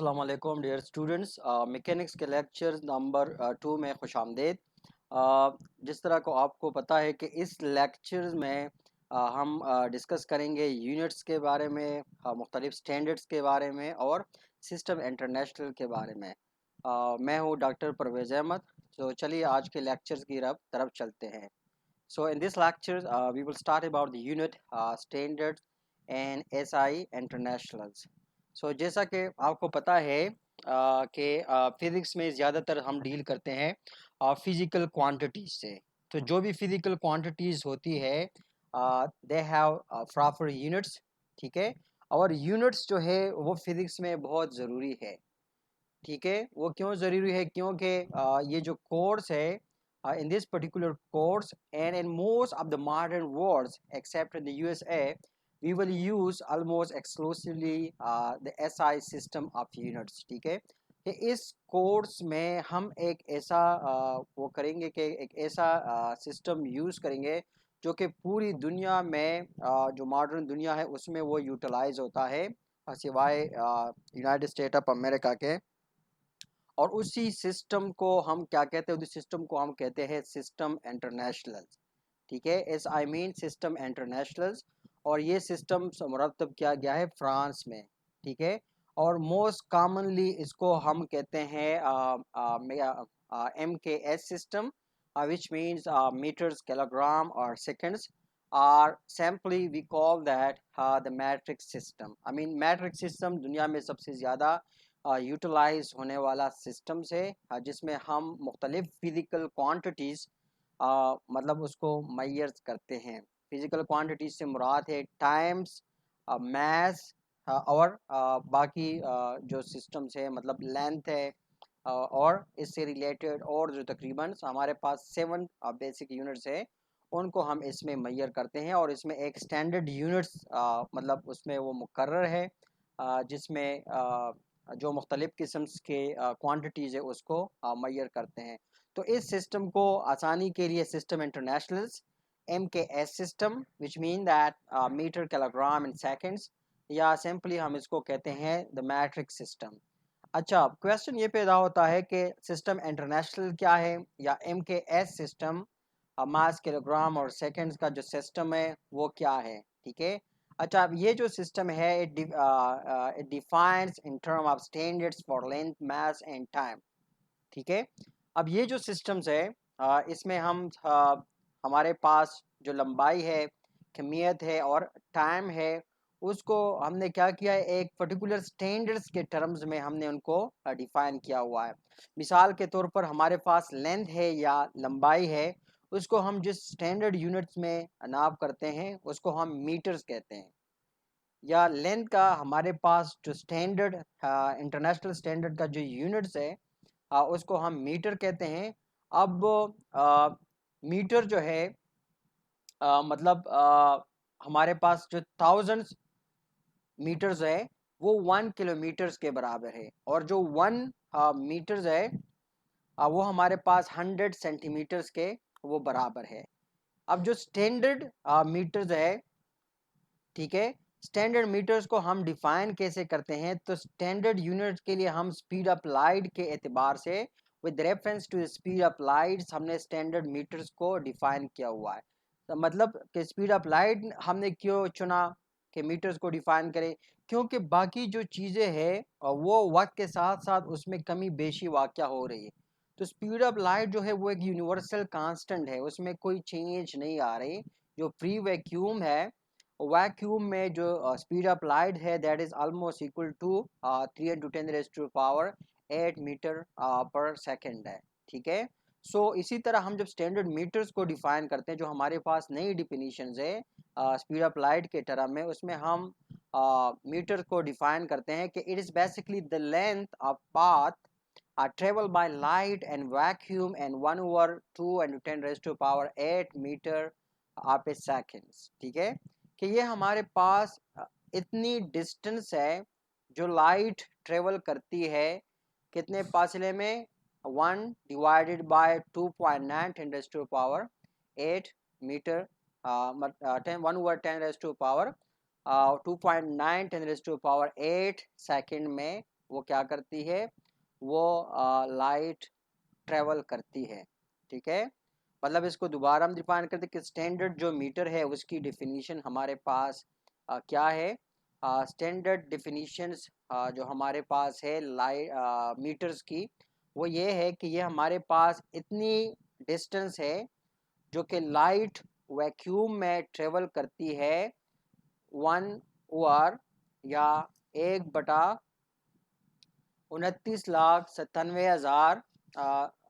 अस्सलाम वालेकुम dear students. Mechanics के लेक्चर नंबर 2 में खुश आमदेद। जिस तरह को आपको पता है कि इस लेक्चर में हम डिस्कस करेंगे यूनिट्स के बारे में, मुख्तलिफ स्टैंडर्ड्स के बारे में और सिस्टम इंटरनेशनल के बारे में। मैं हूँ डॉक्टर परवेज़ अहमद। तो चलिए आज के लेक्चर्स की तरफ चलते हैं। So in this lecture, we will start about the unit, standards and SI internationals. So जैसा कि आपको पता है कि फिज़िक्स में ज़्यादातर हम डील करते हैं फिज़िकल क्वांटिटीज से। तो जो भी फिज़िकल क्वांटिटीज़ होती है दे हैव प्रॉपर यूनिट्स, ठीक है। और यूनिट्स जो है वो फिज़िक्स में बहुत ज़रूरी है, ठीक है। वो क्यों ज़रूरी है? क्योंकि ये जो कोर्स है, in this particular course and in most of the modern worlds except in the USA, we will use almost exclusively the SI system of units, ठीक है। कि इस कोर्स में हम एक ऐसा वो करेंगे कि एक ऐसा सिस्टम यूज़ करेंगे जो कि पूरी दुनिया में जो मॉडर्न दुनिया है उसमें वो यूटिलाइज होता है, सिवाय यूनाइटेड स्टेट ऑफ अमेरिका के। और उसी सिस्टम को हम क्या कहते हैं? उस सिस्टम को हम कहते हैं सिस्टम इंटरनेशनल, ठीक है। S I mean system internationals. और ये सिस्टम मुरतब किया गया है फ्रांस में, ठीक है। और मोस्ट कॉमनली इसको हम कहते हैं MKS system, which means meters, kilogram or seconds, or simply we call that the matrix system. I mean matrix system दुनिया में सबसे ज़्यादा यूटिलाइज होने वाला सिस्टम्स है, जिसमें हम मुख्तलिफ फिज़िकल क्वांटिटीज़ मतलब उसको मैयर्स करते हैं। फिज़िकल क्वांटिटीज़ से मुराद है टाइम्स, मास और बाकी जो सिस्टम्स है मतलब लेंथ है, और इससे रिलेटेड और जो तकरीबन हमारे पास 7 बेसिक यूनिट्स है उनको हम इसमें मैयर करते हैं। और इसमें एक स्टैंडर्ड यूनिट्स मतलब उसमें वो मुकर्रर है, जिसमें जो मुख्तलिफ़ किस्म्स के क्वांटिटीज़ है उसको मैयर करते हैं। तो इस सिस्टम को आसानी के लिए system internationals MKS system, which mean that metre, kilogram and seconds, या सिंपली हम इसको कहते हैं द मैट्रिक्स सिस्टम। अच्छा, क्वेश्चन ये पैदा होता है कि सिस्टम इंटरनेशनल क्या है या MKS सिस्टम, मास, किलोग्राम और सेकंड्स का जो सिस्टम है वो क्या है, ठीक है। अच्छा, अब ये जो सिस्टम है it defines in term of standards for length, mass and time, ठीक है। अब ये जो सिस्टम्स है इसमें हम हमारे पास जो लंबाई है, कमियत है और टाइम है, उसको हमने क्या किया है, एक पर्टिकुलर स्टैंडर्ड्स के टर्म्स में हमने उनको डिफाइन किया हुआ है। मिसाल के तौर पर हमारे पास लेंथ है या लंबाई है, उसको हम जिस स्टैंडर्ड यूनिट्स में नाप करते हैं उसको हम मीटर्स कहते हैं। या लेंथ का हमारे पास जो स्टैंडर्ड इंटरनेशनल स्टैंडर्ड का जो यूनिट्स है उसको हम मीटर कहते हैं। अब मीटर जो है मतलब हमारे पास जो थाउजेंड्स मीटर्स है वो 1 किलोमीटर्स के बराबर है, और जो 1 मीटर्स है वो हमारे पास 100 सेंटीमीटर्स के वो बराबर है। अब जो स्टैंडर्ड मीटर्स है, ठीक है, स्टैंडर्ड मीटर्स को हम डिफाइन कैसे करते हैं? तो स्टैंडर्ड यूनिट के लिए हम स्पीड ऑफ लाइट के एतबार से with reference to speed of light हमने स्टैंडर्ड मीटर्स को डिफाइन किया हुआ है। तो मतलब कि स्पीड ऑफ लाइट हमने क्यों चुना कि मीटर्स को डिफाइन करें? क्योंकि बाकी जो चीज़ें हैं वो वक्त के साथ साथ उसमें कमी बेशी वाक़या हो रही है। तो स्पीड ऑफ लाइट जो है वो एक यूनिवर्सल कांस्टेंट है, उसमें कोई चेंज नहीं आ रही। जो फ्री वैक्यूम है, वैक्यूम में जो स्पीड ऑफ लाइट है that is almost equal to 3 × 10⁻⁸ metre पर सेकेंड है, ठीक है। सो इसी तरह हम जब स्टैंडर्ड मीटर्स को डिफाइन करते हैं, जो हमारे पास नई डिफिनीशंस है स्पीड ऑफ लाइट के टर्म में, उसमें हम मीटर को डिफाइन करते हैं कि it is basically the length of path travel by light and vacuum and 1/2 × 10⁻⁸ metre पे सेकेंड्स, ठीक है। कि ये हमारे पास इतनी डिस्टेंस है जो लाइट ट्रेवल करती है, कितने फासले में? 1/2.9 × 10⁸मीटर 1/10⁻².9 × 10⁸ सेकेंड में वो क्या करती है, वो लाइट ट्रेवल करती है। ठीक है, मतलब इसको दोबारा हम डिफाइन करते हैं कि स्टैंडर्ड जो मीटर है उसकी डिफिनीशन हमारे पास क्या है। स्टैंडर्ड डिफिनीशंस जो हमारे पास है लाइट मीटर्स की, वो ये है कि ये हमारे पास इतनी डिस्टेंस है जो कि लाइट वैक्यूम में ट्रेवल करती है 1 ओवर या 1/29 लाख 97 हज़ार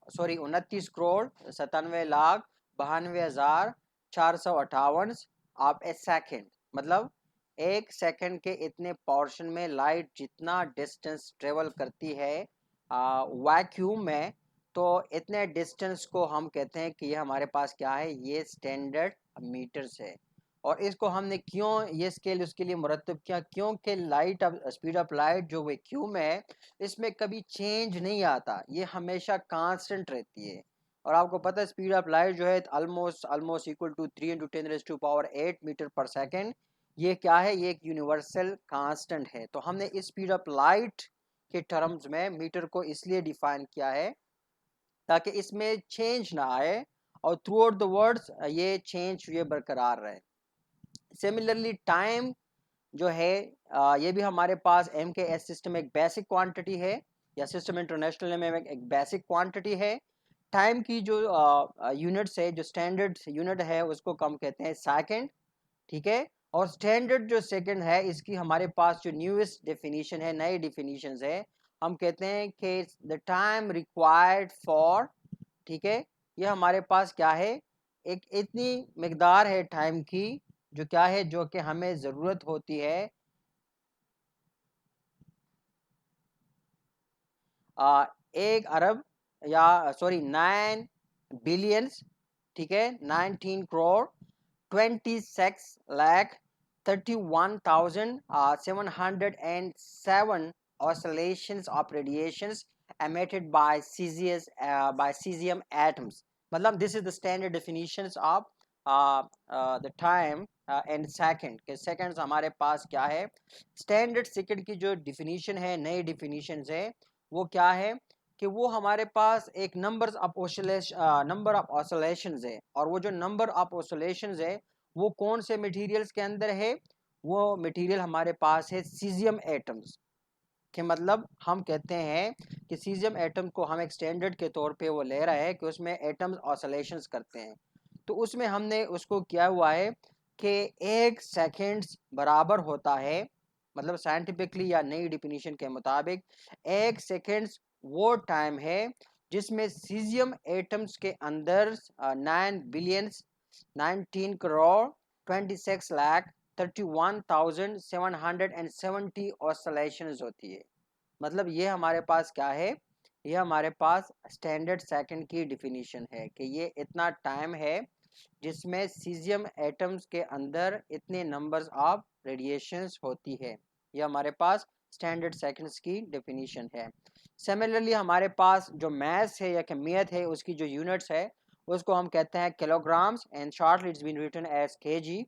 सॉरी 29 करोड़ 97 लाख 92 हज़ार 458 आप ए सेकेंड, मतलब 1 सेकेंड के इतने पोर्शन में लाइट जितना डिस्टेंस ट्रेवल करती है वैक्यूम में, तो इतने डिस्टेंस को हम कहते हैं कि ये हमारे पास क्या है, ये स्टैंडर्ड मीटर्स है। और इसको हमने क्यों ये स्केल उसके लिए मुरतब किया, क्योंकि लाइट स्पीड ऑफ लाइट जो वैक्यूम है इसमें कभी चेंज नहीं आता, ये हमेशा कांस्टेंट रहती है। और आपको पता है स्पीड ऑफ लाइट जो है ऑलमोस्ट इक्वल टू 3 × 10⁸ मीटर पर सेकेंड। ये क्या है, ये एक यूनिवर्सल कांस्टेंट है। तो हमने इस स्पीड ऑफ लाइट के टर्म्स में मीटर को इसलिए डिफाइन किया है ताकि इसमें चेंज ना आए और थ्रू आउट द वर्ड्स ये चेंज ये बरकरार रहे। सिमिलरली टाइम जो है ये भी हमारे पास MKS सिस्टम एक बेसिक क्वांटिटी है, या सिस्टम इंटरनेशनल में एक बेसिक क्वांटिटी है। टाइम की जो यूनिट्स है, जो स्टैंडर्ड यूनिट है उसको हम कहते हैं सेकंड। ठीक है, और स्टैंडर्ड जो सेकंड है इसकी हमारे पास जो न्यूएस्ट डेफिनेशन है, नई डेफिनेशन है, हम कहते हैं कि द टाइम रिक्वायर्ड फॉर, ठीक है, ये हमारे पास क्या है, एक इतनी मकदार है टाइम की जो क्या है, जो कि हमें ज़रूरत होती है 1 अरब या सॉरी 9 बिलियंस, ठीक है, 19 crore 26 lakh 31,707 oscillations of radiations emitted by cesium atoms। मतलब this is the standard definitions of the time and second के सेकंड्स हमारे पास क्या है। स्टैंडर्ड सेकंड की जो डिफिनीशन है, नई डिफिनीशन है, वो क्या है कि वो हमारे पास एक नंबर ऑफ ऑसिलेशंस है। और वो जो नंबर ऑफ ऑसिलेशंस है वो कौन से मटेरियल्स के अंदर है, वो मटेरियल हमारे पास है सीजियम एटम्स के। मतलब हम कहते हैं कि सीजियम एटम को हम एक स्टैंडर्ड के तौर पे वो ले रहे हैं कि उसमें एटम्स ऑसिलेशंस करते हैं। तो उसमें हमने उसको किया हुआ है कि 1 सेकेंड्स बराबर होता है, मतलब साइंटिफिकली या नई डिफिनीशन के मुताबिक 1 सेकेंड्स वो टाइम है जिसमें सीजियम एटम्स के अंदर 9 बिलियंस 19 करोड़ 26 लाख 31,770 ऑसिलेशंस होती है। मतलब ये हमारे पास क्या है, ये हमारे पास स्टैंडर्ड सेकंड की डिफिनीशन है कि ये इतना टाइम है जिसमें सीजियम एटम्स के अंदर इतने नंबर्स ऑफ रेडिएशंस होती है। ये हमारे पास स्टैंडर्ड सेकंड्स की डेफिनेशन है। सिमिलरली हमारे पास जो मैथ है या कमियत है उसकी जो यूनिट्स है उसको हम कहते हैं kilograms, and shortly it's been written as KG.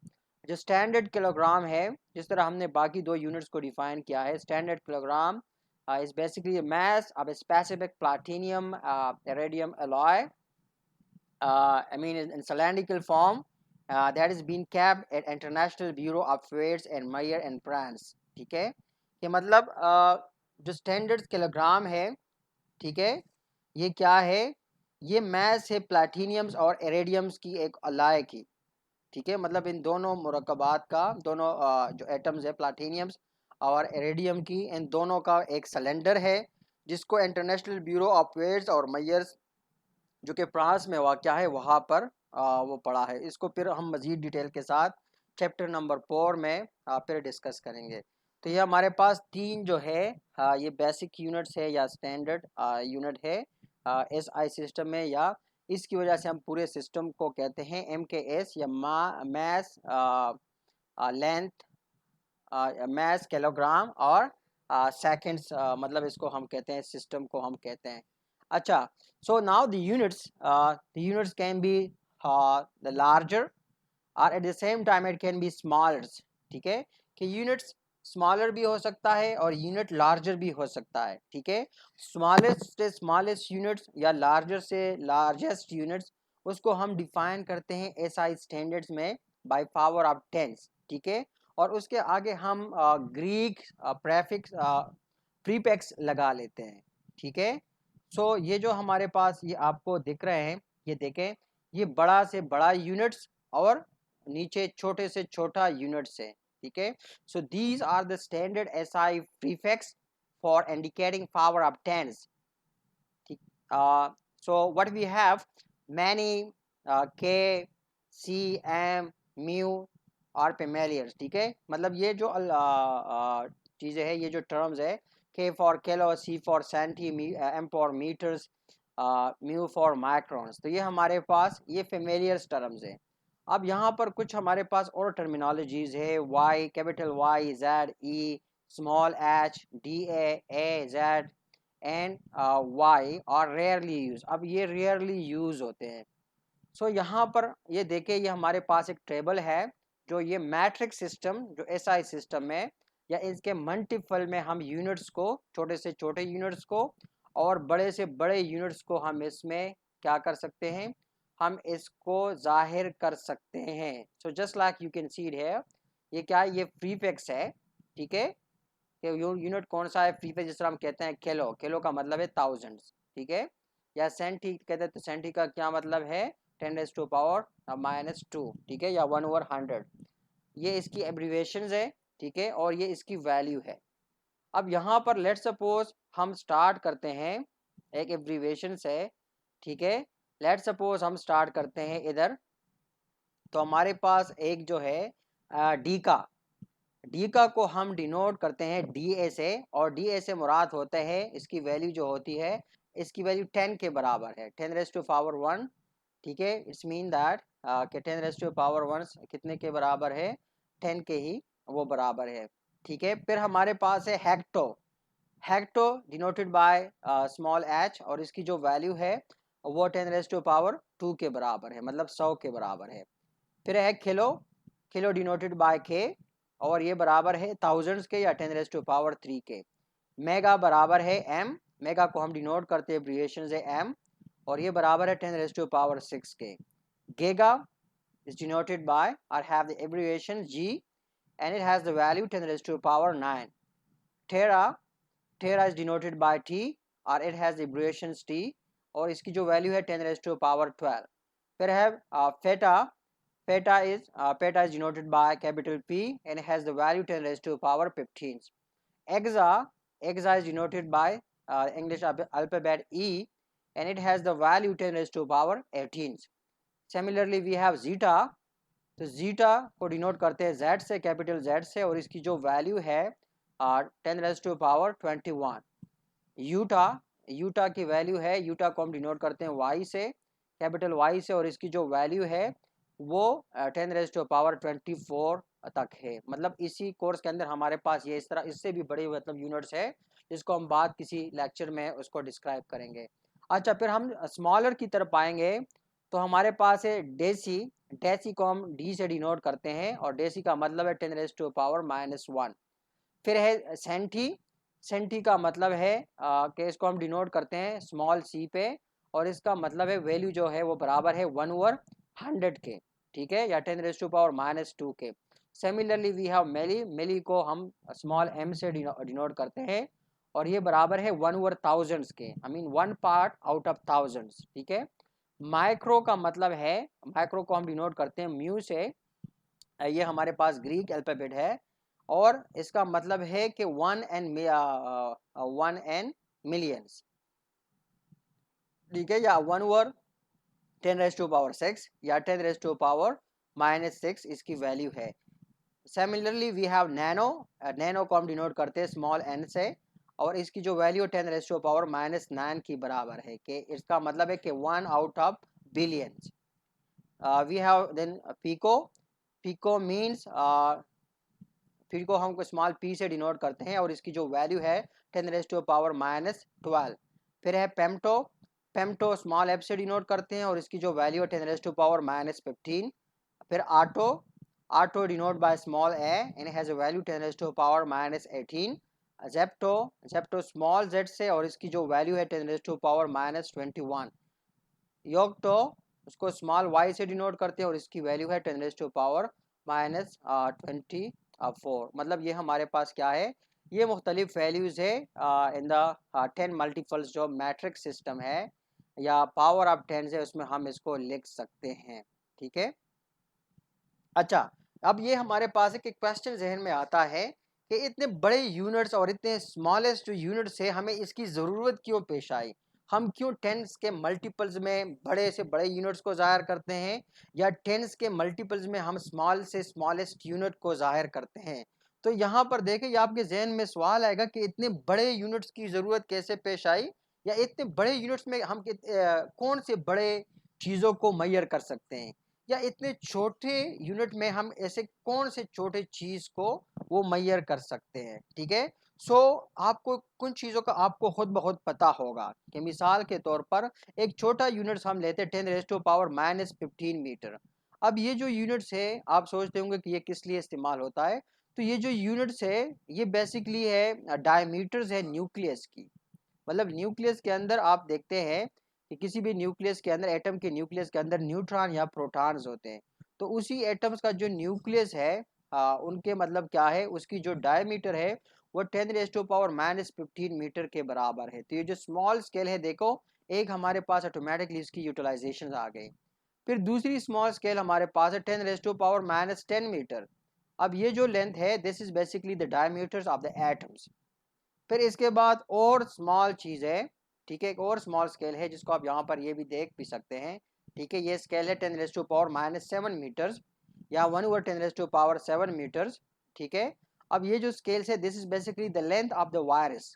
जो स्टैंडर्ड किलोग्राम है, जिस तरह हमने बाकी दो यूनिट्स को डिफाइन किया है, standard kilogram is basically a mass of a specific platinum iridium alloy, I mean in cylindrical form, that is being kept at International Bureau of Weights and Measure and Brands। ठीक है, कि मतलब जो standard kilogram है, ठीक है, ये क्या है, ये मैस है प्लाटीनियम्स और इरेडियम्स की एक अलाय की। ठीक है, मतलब इन दोनों मुरक्कबात का, दोनों जो एटम्स है प्लाटीनियम्स और इरेडियम की, इन दोनों का एक सिलेंडर है जिसको इंटरनेशनल ब्यूरो ऑफ वेट्स और मेजर्स जो कि फ्रांस में वाक़ है वहाँ पर वो पड़ा है। इसको फिर हम मज़ीद डिटेल के साथ चैप्टर नंबर 4 में फिर डिस्कस करेंगे। तो ये हमारे पास तीन जो है ये बेसिक यूनिट्स है या स्टैंडर्ड यूनिट है SI सिस्टम में, या इसकी वजह से हम पूरे सिस्टम को कहते हैं MKS या मैस लेंथ, मैस किलोग्राम और सेकंड्स, मतलब इसको हम कहते हैं, सिस्टम को हम कहते हैं। अच्छा, so now the units can be the larger or at the same time it can be smaller। ठीक है, कि यूनिट्स स्मॉलर भी हो सकता है और यूनिट लार्जर भी हो सकता है, ठीक है। स्मॉलेस्ट से स्मॉलेस्ट यूनिट्स या लार्जर से लार्जेस्ट यूनिट्स, उसको हम डिफाइन करते हैं एसआई स्टैंडर्ड्स में बाय पावर ऑफ टेंस, ठीक है। और उसके आगे हम ग्रीक प्रेफिक्स प्रीफिक्स लगा लेते हैं, ठीक है। सो ये जो हमारे पास ये आपको दिख रहे हैं, ये देखें, ये बड़ा से बड़ा यूनिट्स और नीचे छोटे से छोटा यूनिट्स है, ठीक है। So these are the standard SI prefix for indicating power of tens. So what we have, many, K, C, M, mu are familiar, ठीक है। मतलब ये जो चीज़ें हैं, ये जो टर्म्स है, K for kilo, C for centi, M for meters, mu for microns, तो ये हमारे पास ये फेमिलियर टर्म्स है। अब यहाँ पर कुछ हमारे पास और टर्मिनोलॉजीज है, Y, capital Y, Z, E, small h, DA, A, Z and Y और रेयरली यूज। अब ये रेयरली यूज होते हैं। सो यहाँ पर ये देखें, ये हमारे पास एक टेबल है, जो ये मैट्रिक्स सिस्टम जो एसआई सिस्टम है या इसके मल्टीपल में हम यूनिट्स को, छोटे से छोटे यूनिट्स को और बड़े से बड़े यूनिट्स को हम इसमें क्या कर सकते हैं, हम इसको जाहिर कर सकते हैं। So just like you can see here, ये क्या है, ये प्रीफिक्स है, ठीक है। कि यूनिट कौन सा है, प्रीफिक्स, जिस तरह हम कहते हैं किलो, किलो का मतलब है थाउजेंड्स, ठीक है। या सेंटी कहते हैं, तो सेंटी का क्या मतलब है, 10⁻⁻², ठीक है, या 1/100। ये इसकी एब्रीवेशंस है, ठीक है, और ये इसकी वैल्यू है। अब यहाँ पर लेट सपोज हम स्टार्ट करते हैं, एक एब्रीवेशन है, ठीक है। लेट सपोज हम स्टार्ट करते हैं इधर, तो हमारे पास एक जो है डी का को हम डिनोट करते हैं डी ए से, और डी ए से मुराद होता है, इसकी वैल्यू जो होती है, इसकी वैल्यू 10 के बराबर है, 10⁻⁻1, ठीक है। इट्स मीन दैट कि 10⁻⁻1 कितने के बराबर है, 10 के ही वो बराबर है, ठीक है। फिर हमारे पास है hecto, hecto denoted by small H, और इसकी जो वैल्यू है वो 10⁻2 के बराबर है, मतलब 100 के बराबर है। फिर है किलो, किलो डिनोटेड बाय के, और ये बराबर है थाउजेंड्स के या 10⁻3 के। मेगा बराबर है एम, मेगा को हम डिनोट करते हैं, एब्रिविएशन है एम, और ये बराबर है 10⁻6 के। Giga is denoted by or have the abbreviation G, and it has the value 10⁻9. Tera, tera is denoted by T or it has the abbreviation T, और इसकी जो वैल्यू है 10⁻12। फिर है फेटा, peta is denoted by capital P and has the value 10⁻15. Exa, exa is denoted by English alphabet E and it has the value 10⁻18. Similarly we have zeta, तो zeta को denote करते हैं z से, capital Z से, और इसकी जो value है 10⁻21। यूटा, यूटा की वैल्यू है, यूटा को हम डिनोट करते हैं y से, कैपिटल Y से, और इसकी जो वैल्यू है वो 10⁻24 तक है। मतलब इसी कोर्स के अंदर हमारे पास ये इस तरह इससे भी बड़े मतलब यूनिट्स है, जिसको हम बाद किसी लेक्चर में उसको डिस्क्राइब करेंगे। अच्छा, फिर हम स्मॉलर की तरफ आएंगे, तो हमारे पास है डेसी, डेसी को हम डी से डिनोट करते हैं, और डेसी का मतलब है 10⁻⁻1। फिर है सेंटी, सेंटी का मतलब है कि इसको हम डिनोट करते हैं स्मॉल सी पे, और इसका मतलब है वैल्यू जो है वो बराबर है 1/100 के, ठीक है, या 10⁻2 के। सिमिलरली वी हैव मेली, मेली को हम स्मॉल एम से डिनोट करते हैं, और ये बराबर है 1/1000 के, I mean 1 part out of thousands, ठीक है। माइक्रो का मतलब है, माइक्रो को हम डिनोट करते हैं म्यू से, ये हमारे पास ग्रीक अल्फाबेट है, और इसका मतलब है कि 1 n मिलियंस, ठीक है, या 1/10⁻6 या 10⁻⁻6 इसकी वैल्यू है। Similarly we have nano, nano को हम डिनोट करते हैं स्मॉल n से, और इसकी जो वैल्यू 10⁻⁻9 की बराबर है, कि इसका मतलब है कि 1 out of billions. We have then pico, pico means pico हम स्मॉल p से डिनोट करते हैं, और इसकी जो वैल्यू है 10⁻⁻12। फिर है पेम्टो, पेम्टो स्मॉल f से डिनोट करते हैं, और इसकी जो वैल्यू है 10⁻⁻15। फिर auto, Otto denoted by small a and has a value 10 raised to power minus 18. Zepto small z से और इसकी जो वैल्यू है 10 raised to power minus 21. योक्टो उसको स्मॉल y से डिनोट करते हैं और इसकी वैल्यू है 10 raised to power minus 24. मतलब ये हमारे पास क्या है, ये मुख्तलिफ वैल्यूज़ है इन द 10 मल्टीपल्स जो मैट्रिक्स सिस्टम है या पावर ऑफ 10 है उसमें हम इसको लिख सकते हैं। ठीक है। अच्छा, अब ये हमारे पास एक क्वेश्चन जहन में आता है कि इतने बड़े यूनिट्स और इतने स्मॉलेस्ट जो यूनिट्स है हमें इसकी ज़रूरत क्यों पेश आई, हम क्यों टेंस के मल्टीपल्स में बड़े से बड़े यूनिट्स को ज़ाहिर करते हैं या टेंस के मल्टीपल्स में हम स्मॉल से स्मॉलेस्ट यूनिट को ज़ाहिर करते हैं। तो यहाँ पर देखें, ये आपके जहन में सवाल आएगा कि इतने बड़े यूनिट्स की ज़रूरत कैसे पेश आई या इतने बड़े यूनिट्स में हम कौन से बड़े चीज़ों को मैयर कर सकते हैं या इतने छोटे यूनिट में हम ऐसे कौन से छोटे चीज को वो मैयर कर सकते हैं। ठीक है। सो आपको कुछ चीज़ों का आपको खुद ब खुद पता होगा कि मिसाल के तौर पर एक छोटा यूनिट्स हम लेते हैं 10 raise to power minus 15 metre. अब ये जो यूनिट्स है आप सोचते होंगे कि ये किस लिए इस्तेमाल होता है, तो ये जो यूनिट्स है ये बेसिकली है डायमीटर्स है न्यूक्लियस की। मतलब न्यूक्लियस के अंदर आप देखते हैं कि किसी भी न्यूक्लियस के अंदर, एटम के न्यूक्लियस के अंदर न्यूट्रॉन या प्रोटॉन्स होते हैं। तो उसी एटम्स का जो न्यूक्लियस है उनके मतलब क्या है, उसकी जो डायमीटर है वो 10 raise to power minus 15 metre के बराबर है। तो ये जो स्मॉल स्केल है देखो, एक हमारे पास ऑटोमेटिकली इसकी यूटिलाइजेशन आ गई। फिर दूसरी स्मॉल स्केल हमारे पास है 10 raise to power minus 10 metre. अब ये जो लेंथ है this is basically the diameters of the atoms. फिर इसके बाद और स्मॉल चीज़ है, ठीक है, एक और स्मॉल स्केल है जिसको आप यहाँ पर ये भी देख भी सकते हैं। ठीक है, ये स्केल है 10 raise to power minus 7 metres या 1/10 रेज़ टू पावर 7 मीटर्स। ठीक है। अब ये जो स्केल्स है this is basically the length of the virus,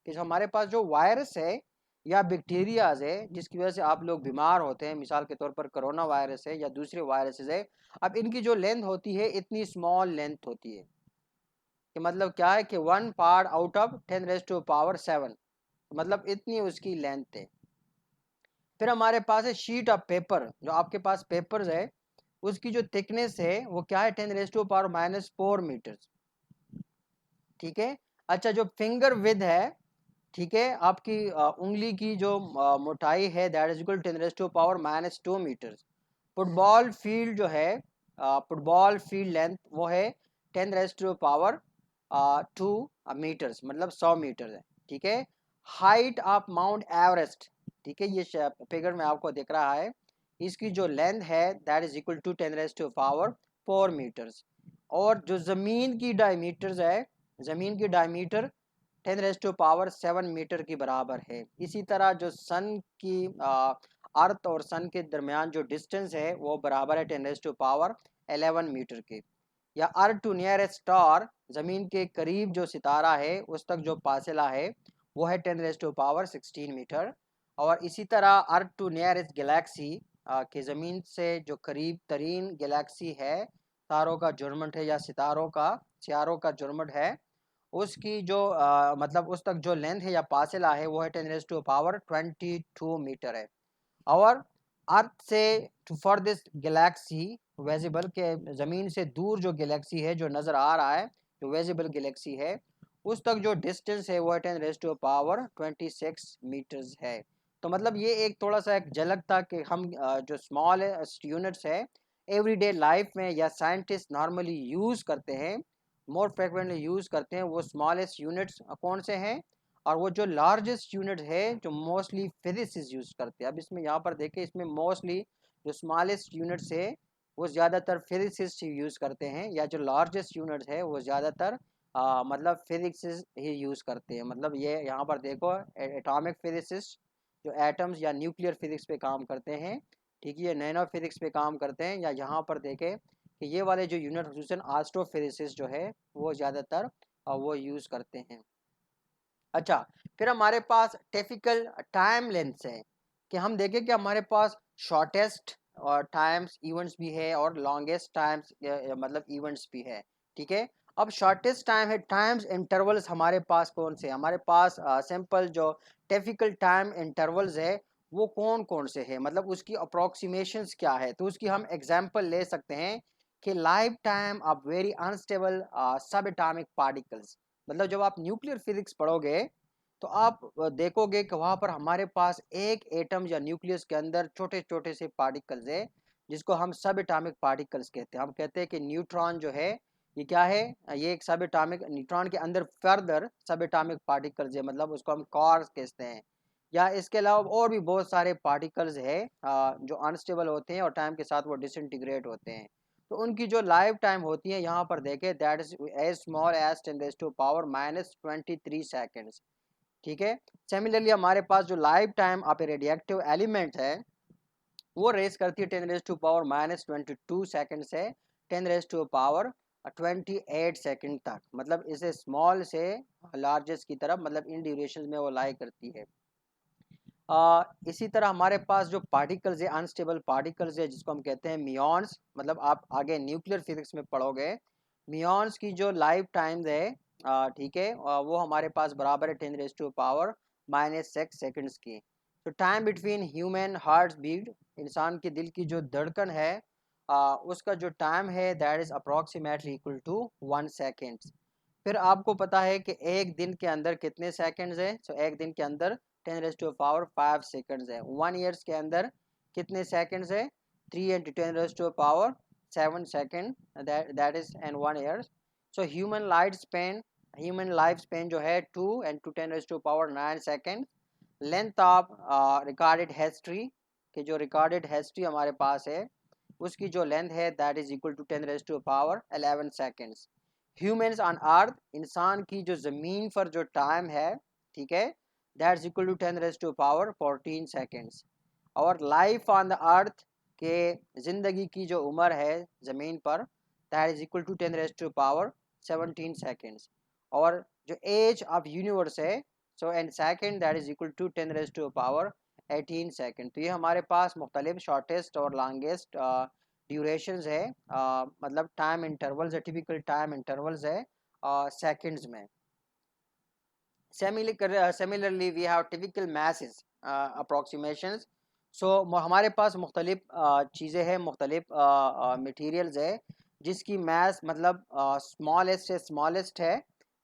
कि जो हमारे पास जो वायरस है या बैक्टीरियाज है जिसकी वजह से आप लोग बीमार होते हैं, मिसाल के तौर पर कोरोना वायरस है या दूसरे वायरसेस है, अब इनकी जो लेंथ होती है इतनी स्मॉल लेंथ होती है कि मतलब क्या है कि 1 part out of 10 raise to power 7, मतलब इतनी उसकी लेंथ है। फिर हमारे पास है शीट ऑफ पेपर, जो आपके पास पेपर्स है उसकी जो थिकनेस है वो क्या है 10 raise to power minus 4 metres. ठीक है। अच्छा, जो फिंगर विद है, ठीक है, आपकी उंगली की जो मोटाई है that is equal 10 raise to power minus 2 metres. Football field जो है, फुटबॉल फील्ड लेंथ वो है 10 रेज़ टू पावर 2 मीटर्स, मतलब 100 मीटर है। ठीक है। हाइट ऑफ माउंट एवरेस्ट, ठीक है, ये फिगर में आपको दिख रहा है, इसकी जो लेंथ है that is equal to 10 raise to power 4 metres. और जो ज़मीन की डायमीटर्स है, ज़मीन की diameter 10 raise to power 7 metre की बराबर है। इसी तरह जो सन की अर्थ और सन के दरमियान जो डिस्टेंस है वो बराबर है 10 रेज़ टू पावर 11 मीटर के। या अर्थ टू नियरेस्ट स्टार, ज़मीन के करीब जो सितारा है उस तक जो फासला है वो है 10 रेज़ टू पावर 16 मीटर। और इसी तरह अर्थ टू नियरेस्ट गैलेक्सी, के ज़मीन से जो करीब तरीन गैलेक्सी है, तारों का झुरमुट है या सितारों का झुरमुट है, उसकी जो मतलब उस तक जो लेंथ है या फासला है वो है 10 रेज़ टू पावर 22 मीटर है। और अर्थ से to for this galaxy visible, के ज़मीन से दूर जो गैलेक्सी है जो नज़र आ रहा है, जो विजिबल गैलेक्सी है, उस तक जो डिस्टेंस है वो है 10 रेज़ टू पावर 26 मीटर्स है। तो मतलब ये एक थोड़ा सा एक झलक था कि हम जो स्मॉल यूनिट्स है एवरीडे लाइफ में या साइंटिस्ट नॉर्मली यूज़ करते हैं, मोर फ्रिक्वेंटली यूज़ करते हैं, वो स्मॉलेस्ट यूनिट्स कौन से हैं, और वो जो लार्जेस्ट यूनिट है जो मोस्टली फिजिसिस्ट यूज़ करते हैं। अब इसमें यहाँ पर देखें, इसमें मोस्टली जो स्मॉलेस्ट यूनिट्स है वो ज़्यादातर फिजिसिस्ट यूज़ करते हैं, या जो लार्जेस्ट यूनिट्स है वो ज़्यादातर मतलब फिजिक्स ही यूज़ करते हैं। मतलब ये यहाँ पर देखो एटॉमिक फिजिसिस्ट जो एटम्स या न्यूक्लियर फिजिक्स पे काम करते हैं, ठीक है, ये नैनो फिजिक्स पे काम करते हैं, या यहाँ पर देखें कि ये वाले जो यूनिट खसूसन एस्ट्रोफिजिसिस्ट जो है वो ज़्यादातर वो यूज़ करते हैं। अच्छा, फिर हमारे पास टिपिकल टाइम लेंथ्स हैं कि हम देखें कि हमारे पास शॉर्टेस्ट और टाइम्स इवेंट्स भी है और लॉन्गेस्ट टाइम्स मतलब इवेंट्स भी है। ठीक है। अब शॉर्टेस्ट टाइम है, टाइम्स इंटरवल्स हमारे पास कौन से, हमारे पास सिंपल जो टिपिकल टाइम इंटरवल्स है वो कौन कौन से है, मतलब उसकी अप्रोक्सीमेशंस क्या है, तो उसकी हम एग्जांपल ले सकते हैं कि life time of very unstable सब एटॉमिक पार्टिकल्स। मतलब जब आप न्यूक्लियर फिजिक्स पढ़ोगे तो आप देखोगे कि वहाँ पर हमारे पास एक एटम या न्यूक्लियस के अंदर छोटे छोटे से पार्टिकल्स है, जिसको हम सब एटॉमिक पार्टिकल्स कहते हैं। हम कहते हैं कि न्यूट्रॉन जो है ये क्या है, ये एक सब एटॉमिक, न्यूट्रॉन के अंदर फर्दर सब एटॉमिक पार्टिकल्स है, मतलब उसको हम क्वार्क्स कहते हैं। या इसके अलावा और भी बहुत सारे पार्टिकल्स है जो अनस्टेबल होते हैं और टाइम के साथ वो डिसइंटीग्रेट होते हैं। तो उनकी जो लाइफ टाइम होती है यहाँ पर देखें, that is as small as 10⁻⁻³ seconds. ठीक है। सिमिलरली हमारे पास जो life time of a radioactive element है वो रेस करती है 10⁻²² सेकेंड से 10⁻28 सेकेंड तक। मतलब इसे स्मॉल से लार्जेस्ट की तरफ, मतलब इन ड्यूरेशन में वो लाई करती है। इसी तरह हमारे पास जो पार्टिकल्स है, अनस्टेबल पार्टिकल्स है, जिसको हम कहते हैं मियॉन्स। मतलब आप आगे न्यूक्लियर फिजिक्स में पढ़ोगे, मियॉन्स की जो लाइफ टाइम है, ठीक है, वो हमारे पास बराबर है 10⁻⁻6 की। तो time between human heart beat, इंसान के दिल की जो धड़कन है, उसका जो टाइम है that is approximately equal to 1 second. फिर आपको पता है कि एक दिन के अंदर कितने सेकंड्स है। सो एक दिन के अंदर 10⁻5 सेकंड्स है। 1 ईयर्स के अंदर कितने सेकंड्स है, 3 × 10⁻7 second, that is and 1 year. So human life span जो है 2 × 10⁻9 second. Length of recorded history, कि जो रिकॉर्डेड हिस्ट्री हमारे पास है उसकी जो लेंथ है that is equal to 10⁻11 seconds. Humans on earth, इंसान की जो ज़मीन पर जो टाइम है, ठीक है, that is equal to 10⁻14 seconds. और लाइफ ऑन द अर्थ, के ज़िंदगी की जो उम्र है ज़मीन पर, that is equal to 10⁻17 seconds. और जो एज ऑफ यूनिवर्स है, so and second, that is equal to 10⁻18 second. तो ये हमारे पास मुख्तलिफ शॉर्टेस्ट और लॉन्गेस्ट ड्यूरेशंस है, मतलब टाइम इंटरवल्स है, टिपिकल टाइम इंटरवल्स है सेकंड्स में। Similarly we have typical message approximations. So हमारे पास मुख्तलिफ चीज़ें हैं, मुख्तलिफ मटीरियल्स है जिसकी मैस मतलब स्मॉलेस्ट से स्मॉलेस्ट है,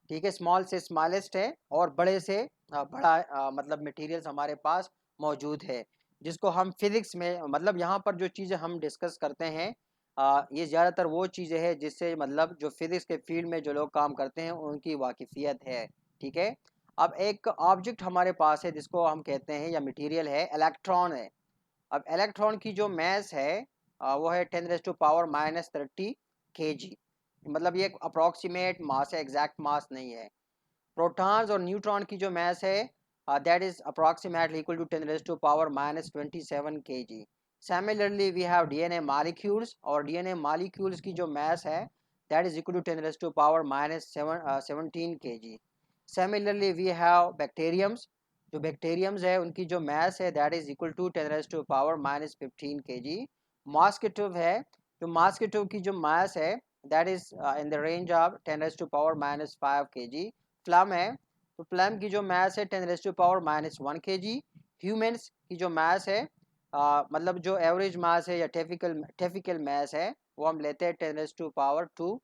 ठीक है, स्मॉल से स्मॉलेस्ट है, और बड़े से बड़ा मतलब मटेरियल्स हमारे पास मौजूद है, जिसको हम फिज़िक्स में, मतलब यहाँ पर जो चीज़ें हम डिस्कस करते हैं ये ज़्यादातर वो चीज़ें हैं जिससे मतलब जो फिज़िक्स के फील्ड में जो लोग काम करते हैं उनकी वाकिफ़ियत है। ठीक है। अब एक ऑब्जेक्ट हमारे पास है जिसको हम कहते हैं, या मटेरियल है, इलेक्ट्रॉन है। अब इलेक्ट्रॉन की जो मास है वो है 10⁻⁻30 kg। मतलब ये एक अप्रॉक्सीमेट मास है, एग्जैक्ट मास नहीं है। प्रोटॉन्स और न्यूट्रॉन की जो मास है that is approximately equal to 10⁻⁻27 kg। Similarly we have DNA molecules, और डीएनए मॉलिक्यूल्स की जो मास है that is equal to 10⁻⁻17 kg। Similarly we have bacteriums, जो बैक्टीरियम्स है उनकी जो मास है that is equal to 10⁻⁻15 kg। Mosquito है, जो मॉस्किटो की जो मास है that is in the range of 10⁻⁻5 kg। फ्लम है, तो फ्लम की जो मास है 10⁻⁻1 kg। ह्यूमंस की जो मास है मतलब जो एवरेज मास है या टिपिकल मास है वो हम लेते हैं 10⁻2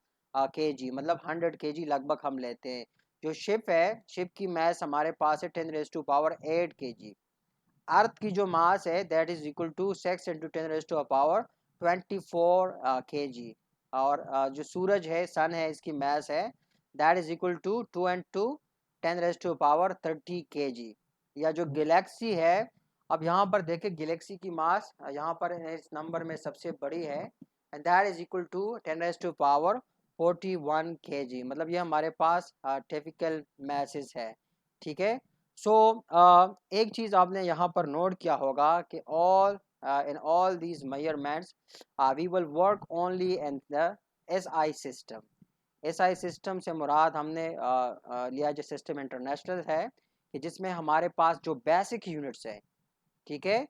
kg, मतलब 100 kg लगभग हम लेते हैं। जो शिप है, शिप की मास हमारे पास है 10⁻8 kg। अर्थ की जो मास है that is equal to 6 × 10⁻24 kg। और जो सूरज है, सन है, इसकी मास है that is equal to 2 × 10⁻30 kg। या जो गैलेक्सी है, अब यहाँ पर देखें गैलेक्सी की मास यहाँ पर इस नंबर में सबसे बड़ी है, and that is equal to 10⁻41 kg। मतलब ये हमारे पास टिपिकल मैसेज है। ठीक है। सो एक चीज़ आपने यहाँ पर नोट किया होगा कि in all these measurements we will work only in the SI system. SI system से मुराद हमने लिया जो सिस्टम इंटरनेशनल है, कि जिसमें हमारे पास जो बेसिक यूनिट्स है, ठीक है,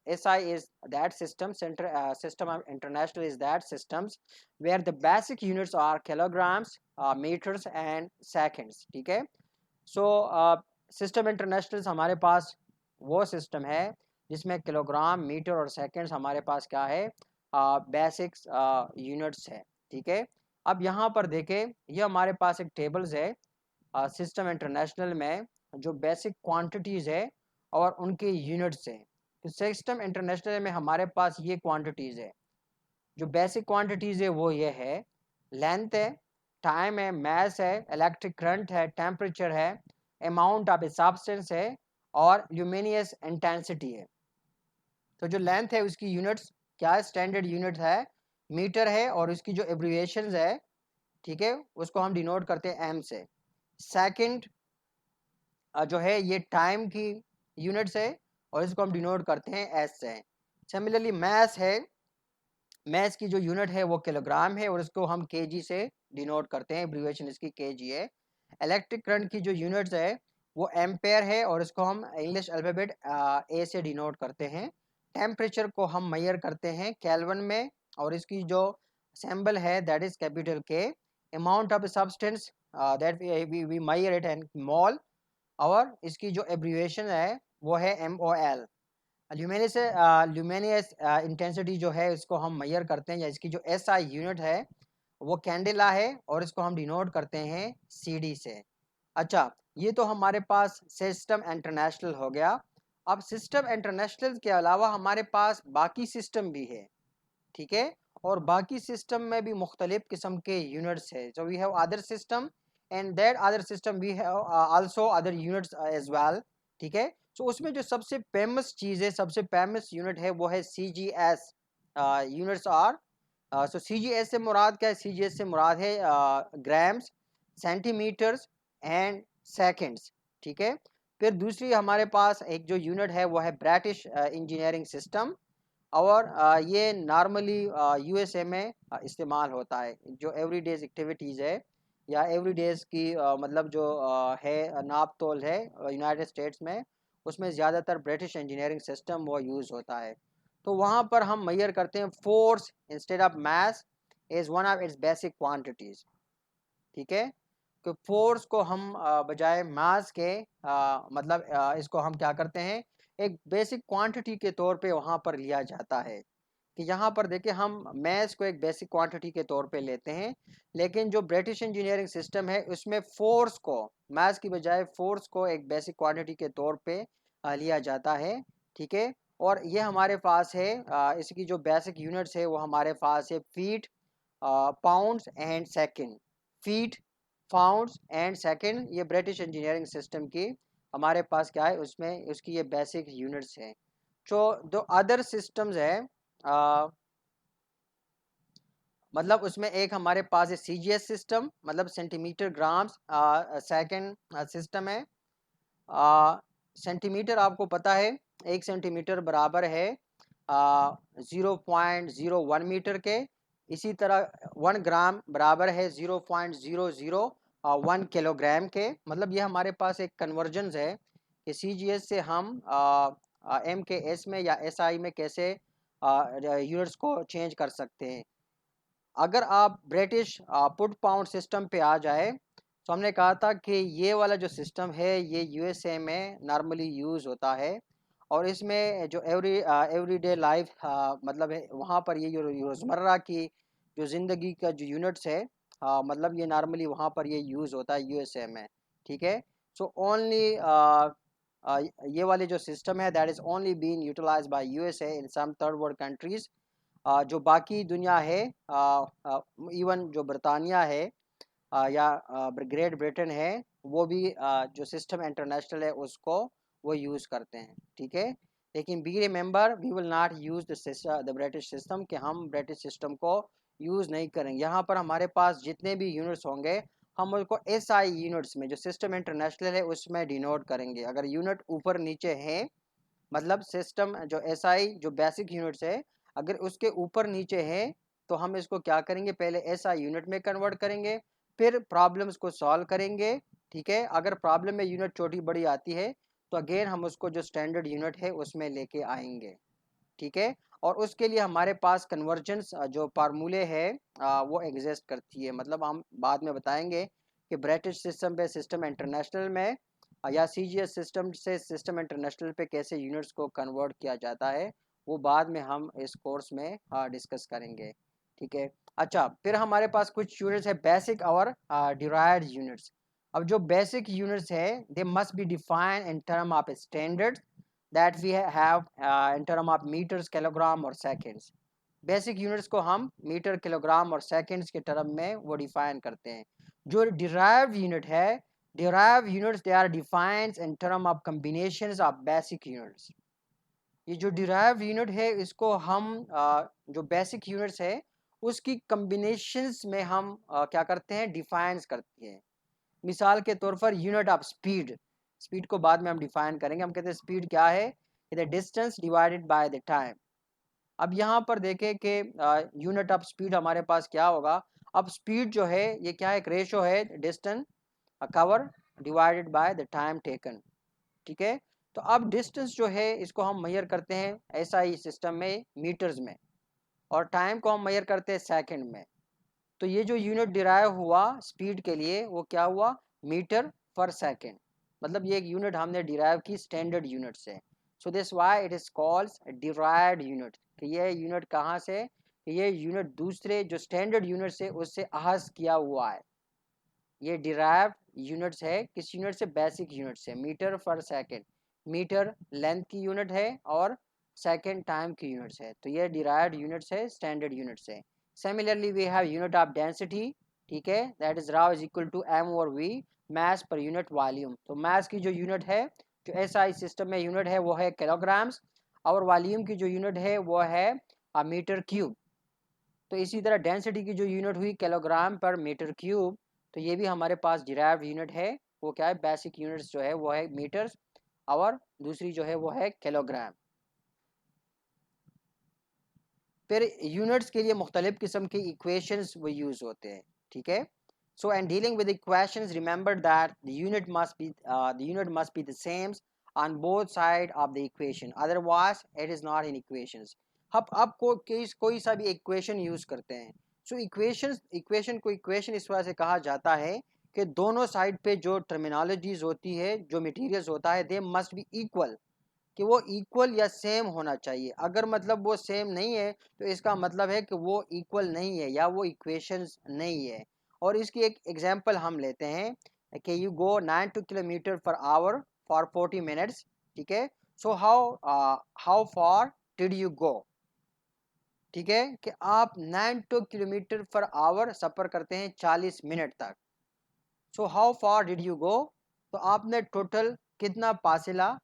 SI is that system of international is that systems where the basic units are kilograms, meters and seconds। ठीक है। सो सिस्टम इंटरनेशनल हमारे पास वो सिस्टम है जिसमें किलोग्राम, मीटर और सेकंड्स हमारे पास क्या है बेसिक्स यूनिट्स है। ठीक है, अब यहाँ पर देखें, ये हमारे पास एक टेबल्स है सिस्टम इंटरनेशनल में, जो बेसिक क्वांटिटीज़ है और उनके यूनिट्स है। तो सिस्टम इंटरनेशनल में हमारे पास ये क्वांटिटीज़ है। जो बेसिक क्वांटिटीज़ है वो ये है, लेंथ है, टाइम है, मास है, इलेक्ट्रिक करंट है, टेम्परेचर है, अमाउंट ऑफ ए सब्सटेंस है और ल्यूमिनियस इंटेंसिटी है। तो जो लेंथ है उसकी यूनिट्स क्या है, स्टैंडर्ड यूनिट है, मीटर है, और उसकी जो एब्रिविएशन है, ठीक है, उसको हम डिनोट करते हैं एम से। सेकंड जो है ये टाइम की यूनिट्स है और इसको हम डिनोट करते हैं एस से। सिमिलरली मैस है, मैस की जो यूनिट है वो किलोग्राम है और इसको हम केजी से डिनोट करते हैं, एब्रिविएशन इसकी केजी है। इलेक्ट्रिक करंट की जो यूनिट्स है वो एम्पेयर है और इसको हम इंग्लिश अल्फाबेट ए से डिनोट करते हैं। टेम्परेचर को हम मेजर करते हैं केल्विन में और इसकी जो सिंबल है that is capital K. Amount of substance that we measure it in mole और इसकी जो एब्रिविएशन है वो है MOL। ल्यूमिनियस इंटेंसिटी जो है इसको हम मेजर करते हैं, या इसकी जो SI यूनिट है वो कैंडेला है और इसको हम डिनोट करते हैं CD से। अच्छा, ये तो हमारे पास सिस्टम इंटरनेशनल हो गया। अब सिस्टम इंटरनेशनल के अलावा हमारे पास बाकी सिस्टम भी है, ठीक है, और बाकी सिस्टम में भी मुख्तलिफ किस्म के यूनिट्स है। So we have other system and that other system we have also other units as well. ठीक है, तो उसमें जो सबसे फेमस चीज़ है, सबसे फेमस यूनिट है वो है CGS units are. So CGS से मुराद क्या है, CGS से मुराद है ग्राम्स, सेंटीमीटर्स एंड सेकेंड्स। ठीक है, फिर दूसरी हमारे पास एक जो यूनिट है वो है ब्रिटिश इंजीनियरिंग सिस्टम, और ये नॉर्मली USA में इस्तेमाल होता है। जो एवरीडेज एक्टिविटीज़ है या एवरीडेज की मतलब जो है नाप तोल है यूनाइटेड स्टेट्स में, उसमें ज़्यादातर ब्रिटिश इंजीनियरिंग सिस्टम वो यूज़ होता है। तो वहाँ पर हम मेजर करते हैं force instead of mass is one of its basic quantities. ठीक है, तो फोर्स को हम बजाय मास के मतलब इसको हम क्या करते हैं, एक बेसिक क्वांटिटी के तौर पे वहाँ पर लिया जाता है। कि यहाँ पर देखिए हम मैथ्स को एक बेसिक क्वांटिटी के तौर पे लेते हैं, लेकिन जो ब्रिटिश इंजीनियरिंग सिस्टम है उसमें फोर्स को, मैथ्स की बजाय फोर्स को एक बेसिक क्वांटिटी के तौर पे लिया जाता है। ठीक है, और ये हमारे पास है इसकी जो बेसिक यूनिट्स है वो हमारे पास है feet, pounds and second. Feet, pounds and second, ये ब्रिटिश इंजीनियरिंग सिस्टम की हमारे पास क्या है, उसमें उसकी ये बेसिक यूनिट्स हैं। जो दो अदर सिस्टम्स है मतलब उसमें एक हमारे पास है CGS सिस्टम, मतलब सेंटीमीटर ग्राम्स सेकेंड सिस्टम है। सेंटीमीटर आपको पता है, 1 सेंटीमीटर बराबर है 0.01 मीटर के। इसी तरह 1 ग्राम बराबर है 0.001 किलोग्राम के। मतलब ये हमारे पास एक कन्वर्जन्स है कि CGS से हम MKS में या SI में कैसे यूनिट्स को चेंज कर सकते हैं। अगर आप ब्रिटिश पुट पाउंड सिस्टम पे आ जाए, तो हमने कहा था कि ये वाला जो सिस्टम है ये USA में नॉर्मली यूज़ होता है, और इसमें जो एवरीडे लाइफ मतलब है वहाँ पर ये रोज़मर्रा की जो ज़िंदगी का जो यूनिट्स है मतलब ये नॉर्मली वहाँ पर ये यूज़ होता है USA में। ठीक है, सो ओनली ये वाले जो सिस्टम है that is only being utilised by USA in some third world countries. जो बाकी दुनिया है, इवन जो बरतानिया है या ग्रेट ब्रिटेन है, वो भी जो सिस्टम इंटरनेशनल है उसको वो यूज़ करते हैं। ठीक है, लेकिन be remember we will not use the British system, कि हम ब्रिटिश सिस्टम को यूज़ नहीं करेंगे। यहाँ पर हमारे पास जितने भी यूनिट्स होंगे हम उसको SI यूनिट्स में, जो सिस्टम इंटरनेशनल है उसमें डिनोट करेंगे। अगर यूनिट ऊपर नीचे है, मतलब सिस्टम जो SI जो बेसिक यूनिट्स है अगर उसके ऊपर नीचे है, तो हम इसको क्या करेंगे, पहले SI यूनिट में कन्वर्ट करेंगे, फिर प्रॉब्लम्स को सॉल्व करेंगे। ठीक है, अगर प्रॉब्लम में यूनिट छोटी बड़ी आती है तो अगेन हम उसको जो स्टैंडर्ड यूनिट है उसमें लेके आएंगे। ठीक है, और उसके लिए हमारे पास कन्वर्जेंस जो फार्मूले है वो एग्जिस्ट करती है। मतलब हम बाद में बताएंगे कि ब्रिटिश सिस्टम पे सिस्टम इंटरनेशनल में या CGS सिस्टम से सिस्टम इंटरनेशनल पे कैसे यूनिट्स को कन्वर्ट किया जाता है, वो बाद में हम इस कोर्स में डिस्कस करेंगे। ठीक है। अच्छा, फिर हमारे पास कुछ यूनिट्स है बेसिक और डिराइव्ड यूनिट्स। अब जो बेसिक यूनिट्स है they must be defined in term of standards that we have in term of metres, kilogram और सेकेंड्स। बेसिक यूनिट्स को हम मीटर, किलोग्राम और सेकेंड्स के टर्म में वो डिफाइन करते हैं। जो डिराइव्ड यूनिट है, derived units they are defined in term of combinations of basic units. ये जो डिराइव्ड यूनिट है इसको हम जो बेसिक यूनिट्स है उसकी कॉम्बिनेशंस में हम क्या करते हैं, डिफाइंस करते हैं। मिसाल के तौर per unit of speed, speed को बाद में हम डिफाइन करेंगे। हम कहते हैं स्पीड क्या है, the distance divided by the time. अब यहाँ पर देखें कि यूनिट ऑफ स्पीड हमारे पास क्या होगा। अब स्पीड जो है ये क्या है, एक रेशो है distance cover divided by the time taken. ठीक है। तो अब डिस्टेंस जो है इसको हम मेजर करते हैं एसआई सिस्टम में मीटर्स में, और टाइम को हम मेजर करते हैं सेकंड में। तो ये जो यूनिट डिराइव हुआ स्पीड के लिए वो क्या हुआ, मीटर पर सेकंड। मतलब ये एक यूनिट हमने डिराइव की स्टैंडर्ड यूनिट से। So this why it is called derived unit. कि ये यूनिट कहाँ से, ये यूनिट दूसरे जो स्टैंडर्ड यूनिट से उससे अहज किया हुआ है। ये डिराइव्ड यूनिट्स है किस यूनिट से, बेसिक यूनिट से। मीटर पर सेकंड, मीटर लेंथ की यूनिट है और सेकंड टाइम की यूनिट्स है। तो ये डिराइव्ड यूनिट्स है स्टैंडर्ड यूनिट्स है। Similarly we have unit of density. ठीक है, that is rho is equal to M और V, mass per unit volume. तो मास की जो यूनिट है जो एसआई सिस्टम में यूनिट है वो है किलोग्राम्स, और वॉल्यूम की जो यूनिट है वो है मीटर क्यूब। तो इसी तरह डेंसिटी की जो यूनिट हुई किलोग्राम पर मीटर क्यूब। तो ये भी हमारे पास डिराइव्ड यूनिट है। वो क्या है, बेसिक यूनिट्स जो है वो है मीटर्स, और दूसरी जो है वो है किलोग्राम। फिर यूनिट्स के लिए मुख्तलिफ किस्म के इक्वेशंस वो यूज होते हैं। ठीक है। So and dealing with equations remember that the unit must be the same on both side of the equation, otherwise it is not in equations. अब कोई सा भी इक्वेशन यूज करते हैं। सो इक्वेशन को इक्वेशन इस वजह से कहा जाता है कि दोनों साइड पे जो टर्मिनोलॉजीज होती है, जो मटेरियल्स होता है, दे मस्ट बी इक्वल। कि वो इक्वल या सेम होना चाहिए। अगर मतलब वो सेम नहीं है तो इसका मतलब है कि वो इक्वल नहीं है या वो इक्वेशंस नहीं है। और इसकी एक एग्जांपल हम लेते हैं कि you go 92 kilometre per hour for 40 minutes. ठीक है। So how far did you गो। ठीक है, कि आप 92 किलोमीटर पर आवर सफ़र करते हैं 40 मिनट तक। So how far did you गो, तो आपने टोटल कितना फासला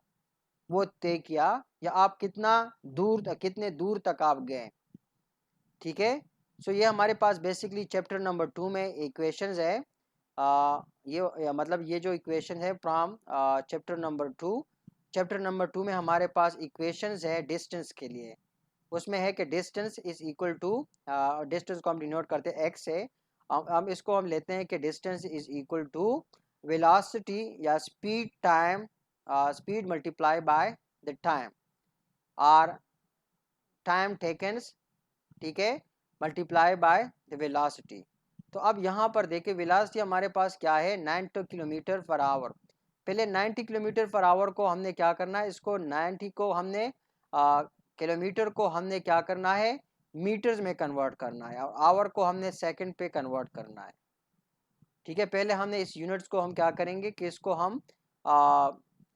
वो तय किया, या आप कितने दूर तक आप गए। ठीक है। सो ये हमारे पास बेसिकली चैप्टर नंबर 2 में इक्वेशंस है। मतलब ये जो इक्वेशन है from chapter number 2। Chapter number 2 में हमारे पास इक्वेशंस है डिस्टेंस के लिए। उसमें है कि distance is equal to, distance को हम डिनोट करते हैं एक्स से। हम इसको हम लेते हैं कि distance is equal to velocity या speed time, speed multiply by the time, और टाइम टेकन्स। ठीक है, मल्टीप्लाई बाय द वेलोसिटी। तो अब यहाँ पर देखिए वेलोसिटी हमारे पास क्या है, 90 किलोमीटर पर आवर। पहले 90 किलोमीटर पर आवर को हमने क्या करना है, इसको 90 को हमने किलोमीटर को हमने क्या करना है, मीटर्स में कन्वर्ट करना है, और आवर को हमने सेकंड पे कन्वर्ट करना है। ठीक है, पहले हमने इस यूनिट्स को हम क्या करेंगे कि इसको हम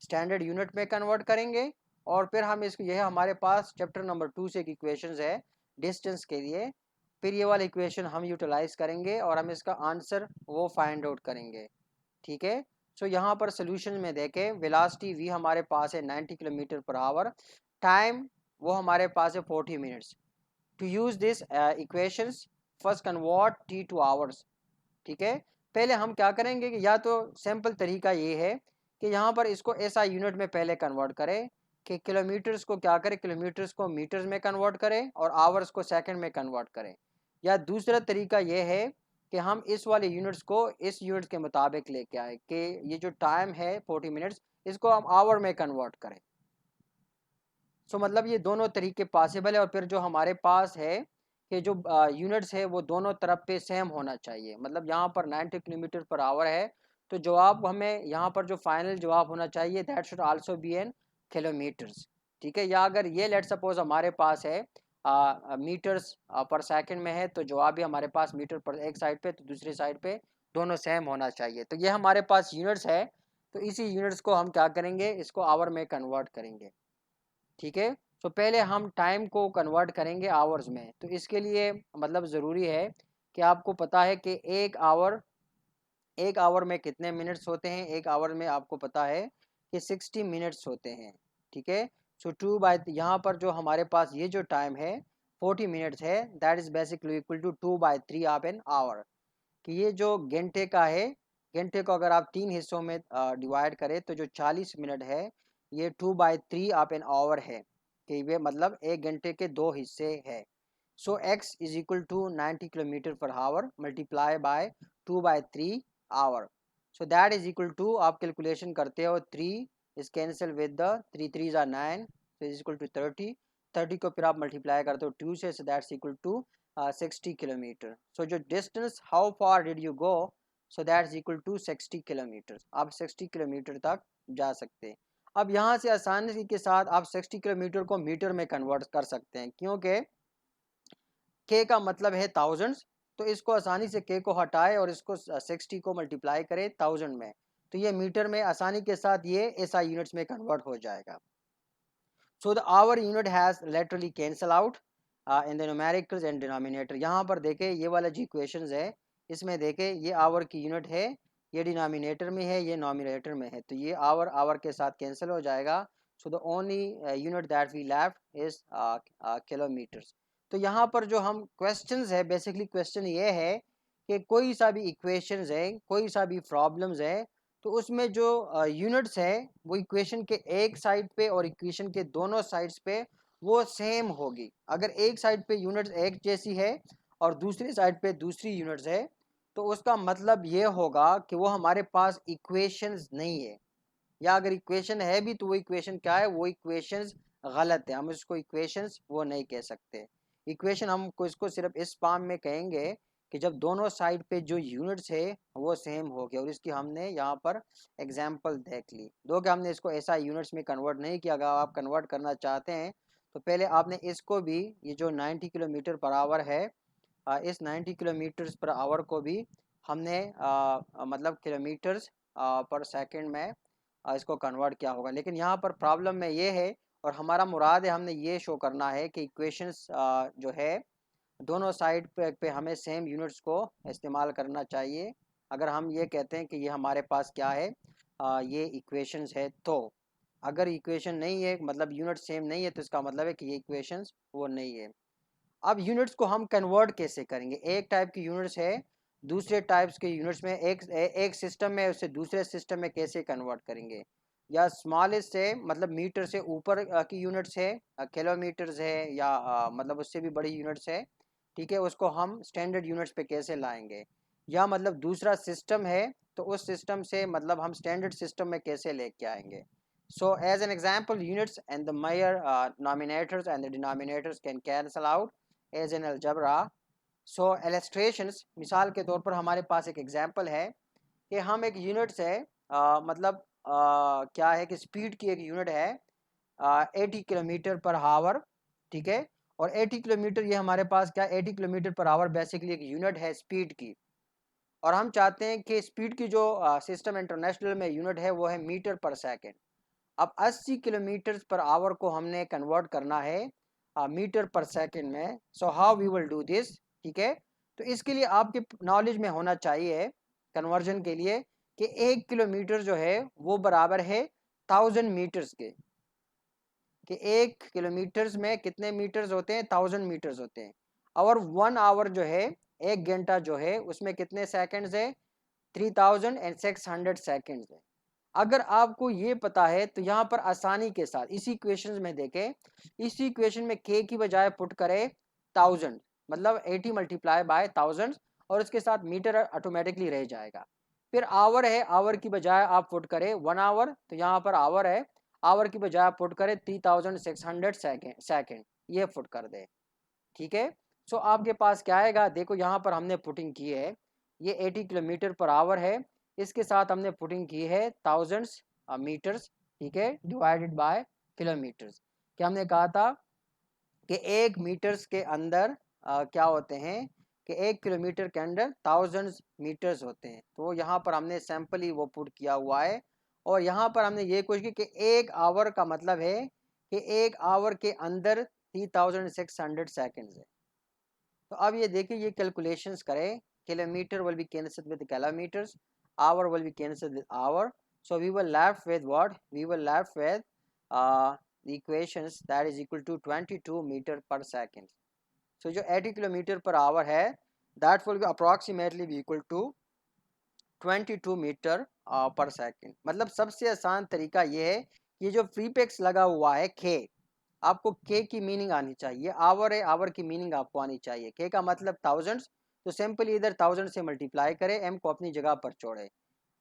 स्टैंडर्ड यूनिट में कन्वर्ट करेंगे, और फिर हम इसको, यह हमारे पास चैप्टर नंबर 2 से एक इक्वेशंस है डिस्टेंस के लिए। फिर ये वाला इक्वेशन हम यूटिलाइज करेंगे और हम इसका आंसर वो फाइंड आउट करेंगे। ठीक है। सो यहाँ पर सोल्यूशन में देखें, वेलोसिटी वी हमारे पास है 90 किलोमीटर पर आवर, टाइम वो हमारे पास है 40 minutes. To use this equations first convert T to hours. ठीक है, पहले हम क्या करेंगे कि या तो सिंपल तरीका ये है कि यहाँ पर इसको ऐसा यूनिट में पहले कन्वर्ट करें कि किलोमीटर्स को क्या करें, किलोमीटर्स को मीटर्स में कन्वर्ट करें और आवर्स को सेकंड में कन्वर्ट करें। या दूसरा तरीका ये है कि हम इस वाले यूनिट्स को इस यूनिट के मुताबिक लेके आए कि ये जो टाइम है 40 मिनट्स, इसको हम आवर में कन्वर्ट करें। सो मतलब ये दोनों तरीके पॉसिबल है। और फिर जो हमारे पास है कि जो यूनिट्स है वो दोनों तरफ पे सेम होना चाहिए। मतलब यहाँ पर 90 किलोमीटर पर आवर है, तो जवाब हमें यहाँ पर जो फाइनल जवाब होना चाहिए that should also be in kilometres. ठीक है। या अगर ये लेट सपोज हमारे पास है मीटर्स पर सेकंड में है, तो जवाब भी हमारे पास मीटर पर एक साइड पे तो दूसरी साइड पे दोनों सेम होना चाहिए। तो ये हमारे पास यूनिट्स है, तो इसी यूनिट्स को हम क्या करेंगे, इसको आवर में कन्वर्ट करेंगे। ठीक है। तो पहले हम टाइम को कन्वर्ट करेंगे आवर्स में। तो इसके लिए मतलब ज़रूरी है कि आपको पता है कि एक आवर में कितने मिनट्स होते हैं। एक आवर में आपको पता है कि 60 मिनट्स होते हैं। ठीक है। सो 2 बाई, यहाँ पर जो हमारे पास ये जो टाइम है 40 मिनट्स है, that is basically equal to 2/3 of an hour. कि ये जो घंटे का है, घंटे को अगर आप 3 हिस्सों में डिवाइड करें तो जो 40 मिनट है ये 2/3 ऑफ एन आवर है। कि ये मतलब एक घंटे के 2 हिस्से है। So x is equal to 90 kilometre पर hour multiply by 2/3 hour. So that is equal to, आप कैलकुलेशन करते हो 3 is cancel with the 3 3 are 9, so is equal to 30। 30 को फिर आप मल्टीप्लाई करते हो 2 से, so that's equal to 60 kilometre. So जो distance how far did you go, so that's equal to 60 kilometre. आप 60 किलोमीटर तक जा सकते हैं। अब यहाँ से आसानी के साथ आप 60 किलोमीटर को मीटर में कन्वर्ट कर सकते हैं, क्योंकि के का मतलब है थाउजेंड्स। तो इसको आसानी से के को हटाए और इसको 60 को मल्टीप्लाई करें 1000 में, तो ये मीटर में आसानी के साथ ये एसआई यूनिट्स में कन्वर्ट हो जाएगा। So the hour unit has literally cancel out in the numericals and denominator. यहाँ पर देखें ये वाला जो इक्वेशंस है, इसमें देखें ये आवर की यूनिट है, ये डिनोमिनेटर में है, ये नोमिनेटर में है, तो ये आवर आवर के साथ कैंसिल हो जाएगा। So the only unit that we left is kilometres. तो यहाँ पर जो हम क्वेश्चंस है, बेसिकली क्वेश्चन ये है कि कोई सा भी इक्वेशंस है, कोई सा भी प्रॉब्लम्स है, तो उसमें जो यूनिट्स है वो इक्वेशन के एक साइड पे और इक्वेशन के दोनों साइड्स पे वो सेम होगी। अगर एक साइड पे यूनिट्स एक जैसी है और दूसरी साइड पे दूसरी यूनिट्स है, तो उसका मतलब ये होगा कि वो हमारे पास इक्वेशंस नहीं है। या अगर इक्वेशन है भी तो वो इक्वेशन क्या है, वो इक्वेशंस गलत है, हम इसको इक्वेशंस वो नहीं कह सकते। इक्वेशन हम इसको सिर्फ इस फॉर्म में कहेंगे कि जब दोनों साइड पे जो यूनिट्स है वो सेम हो गया। और इसकी हमने यहाँ पर एग्जांपल देख ली, दो कि हमने इसको ऐसा यूनिट्स में कन्वर्ट नहीं किया। अगर आप कन्वर्ट करना चाहते हैं तो पहले आपने इसको भी, ये जो 90 किलोमीटर पर आवर है, इस 90 किलोमीटर्स पर आवर को भी हमने मतलब किलोमीटर्स पर सेकंड में इसको कन्वर्ट किया होगा। लेकिन यहाँ पर प्रॉब्लम में ये है, और हमारा मुराद है हमने ये शो करना है कि इक्वेशंस जो है दोनों साइड पे हमें सेम यूनिट्स को इस्तेमाल करना चाहिए। अगर हम ये कहते हैं कि ये हमारे पास क्या है, ये इक्वेशंस है, तो अगर इक्वेशन नहीं है मतलब यूनिट सेम नहीं है, तो इसका मतलब है कि ये इक्वेशंस वो नहीं है। अब यूनिट्स को हम कन्वर्ट कैसे करेंगे, एक टाइप की यूनिट्स है, दूसरे टाइप्स के यूनिट्स में एक सिस्टम में उससे दूसरे सिस्टम में कैसे कन्वर्ट करेंगे। या स्मॉलेस्ट से मतलब मीटर से ऊपर की यूनिट्स है, किलोमीटर्स है, या मतलब उससे भी बड़ी यूनिट्स है, ठीक है, उसको हम स्टैंडर्ड यूनिट्स पे कैसे लाएंगे। या मतलब दूसरा सिस्टम है, तो उस सिस्टम से मतलब हम स्टैंडर्ड सिस्टम में कैसे लेके आएंगे। So as an example, units and the mere nominators and the denominators can cancel out as in algebra. So illustrations, मिसाल के तौर पर हमारे पास एक एग्जाम्पल है कि हम एक यूनिट से मतलब क्या है कि स्पीड की एक यूनिट है 80 किलोमीटर पर आवर। ठीक है। और 80 किलोमीटर ये हमारे पास क्या, 80 किलोमीटर पर आवर बेसिकली एक यूनिट है स्पीड की। और हम चाहते हैं कि स्पीड की जो सिस्टम इंटरनेशनल में यूनिट है वो है मीटर पर सेकेंड। अब 80 किलोमीटर पर आवर को हमने कन्वर्ट करना है मीटर पर सेकंड में। So how we will do this. ठीक है। तो इसके लिए आपके नॉलेज में होना चाहिए कन्वर्जन के लिए कि 1 किलोमीटर जो है वो बराबर है 1000 मीटर्स के। कि 1 किलोमीटर्स में कितने मीटर्स होते हैं, 1000 मीटर्स होते हैं। और 1 आवर जो है, 1 घंटा जो है, उसमें कितने सेकंड्स है, 3600 सेकंड्स है। अगर आपको ये पता है तो यहाँ पर आसानी के साथ इसी इक्वेशन में देखें, इसी इक्वेशन में के की बजाय पुट करें 1000, मतलब 80 मल्टीप्लाई बाय 1000, और इसके साथ मीटर ऑटोमेटिकली रह जाएगा। फिर आवर है, आवर की बजाय आप पुट करें 1 आवर, तो यहाँ पर आवर है, आवर की बजाय आप पुट करें 3600 सेकेंड, ये पुट कर दे। ठीक है। सो आपके पास क्या आएगा, देखो यहाँ पर हमने पुटिंग की है, ये 80 किलोमीटर पर आवर है, इसके साथ हमने पुटिंग की है थाउजेंड्स मीटर्स। ठीक है, डिवाइडेड बाय किलोमीटर्स। कि हमने कहा था कि 1 मीटर्स के अंदर क्या होते हैं कि 1 किलोमीटर के अंदर थाउजेंड्स मीटर्स होते हैं। तो यहाँ पर हमने सैंपल ही वो पुट किया हुआ है और यहाँ पर हमने ये कोशिश की कि 1 आवर का मतलब है कि 1 आवर के अंदर 3600 सेकेंड्स है। तो अब ये देखिए, ये कैलकुलेशंस करें, kilometre will be cancelled with kilometres, hour will be cancelled with hour, so we were left with what, we were left with the equations that is equal to 22 meter per second. So जो 80 kilometre per hour है that will be approximately be equal to 22 metre पर second. मतलब सबसे आसान तरीका ये है, ये जो प्रीफिक्स लगा हुआ है के, आपको के की मीनिंग आनी चाहिए, आवर है, आवर की मीनिंग आपको आनी चाहिए, के का मतलब थाउजेंड्स, तो सिंपली इधर थाउजेंड से मल्टीप्लाई करें, एम को अपनी जगह पर छोड़े।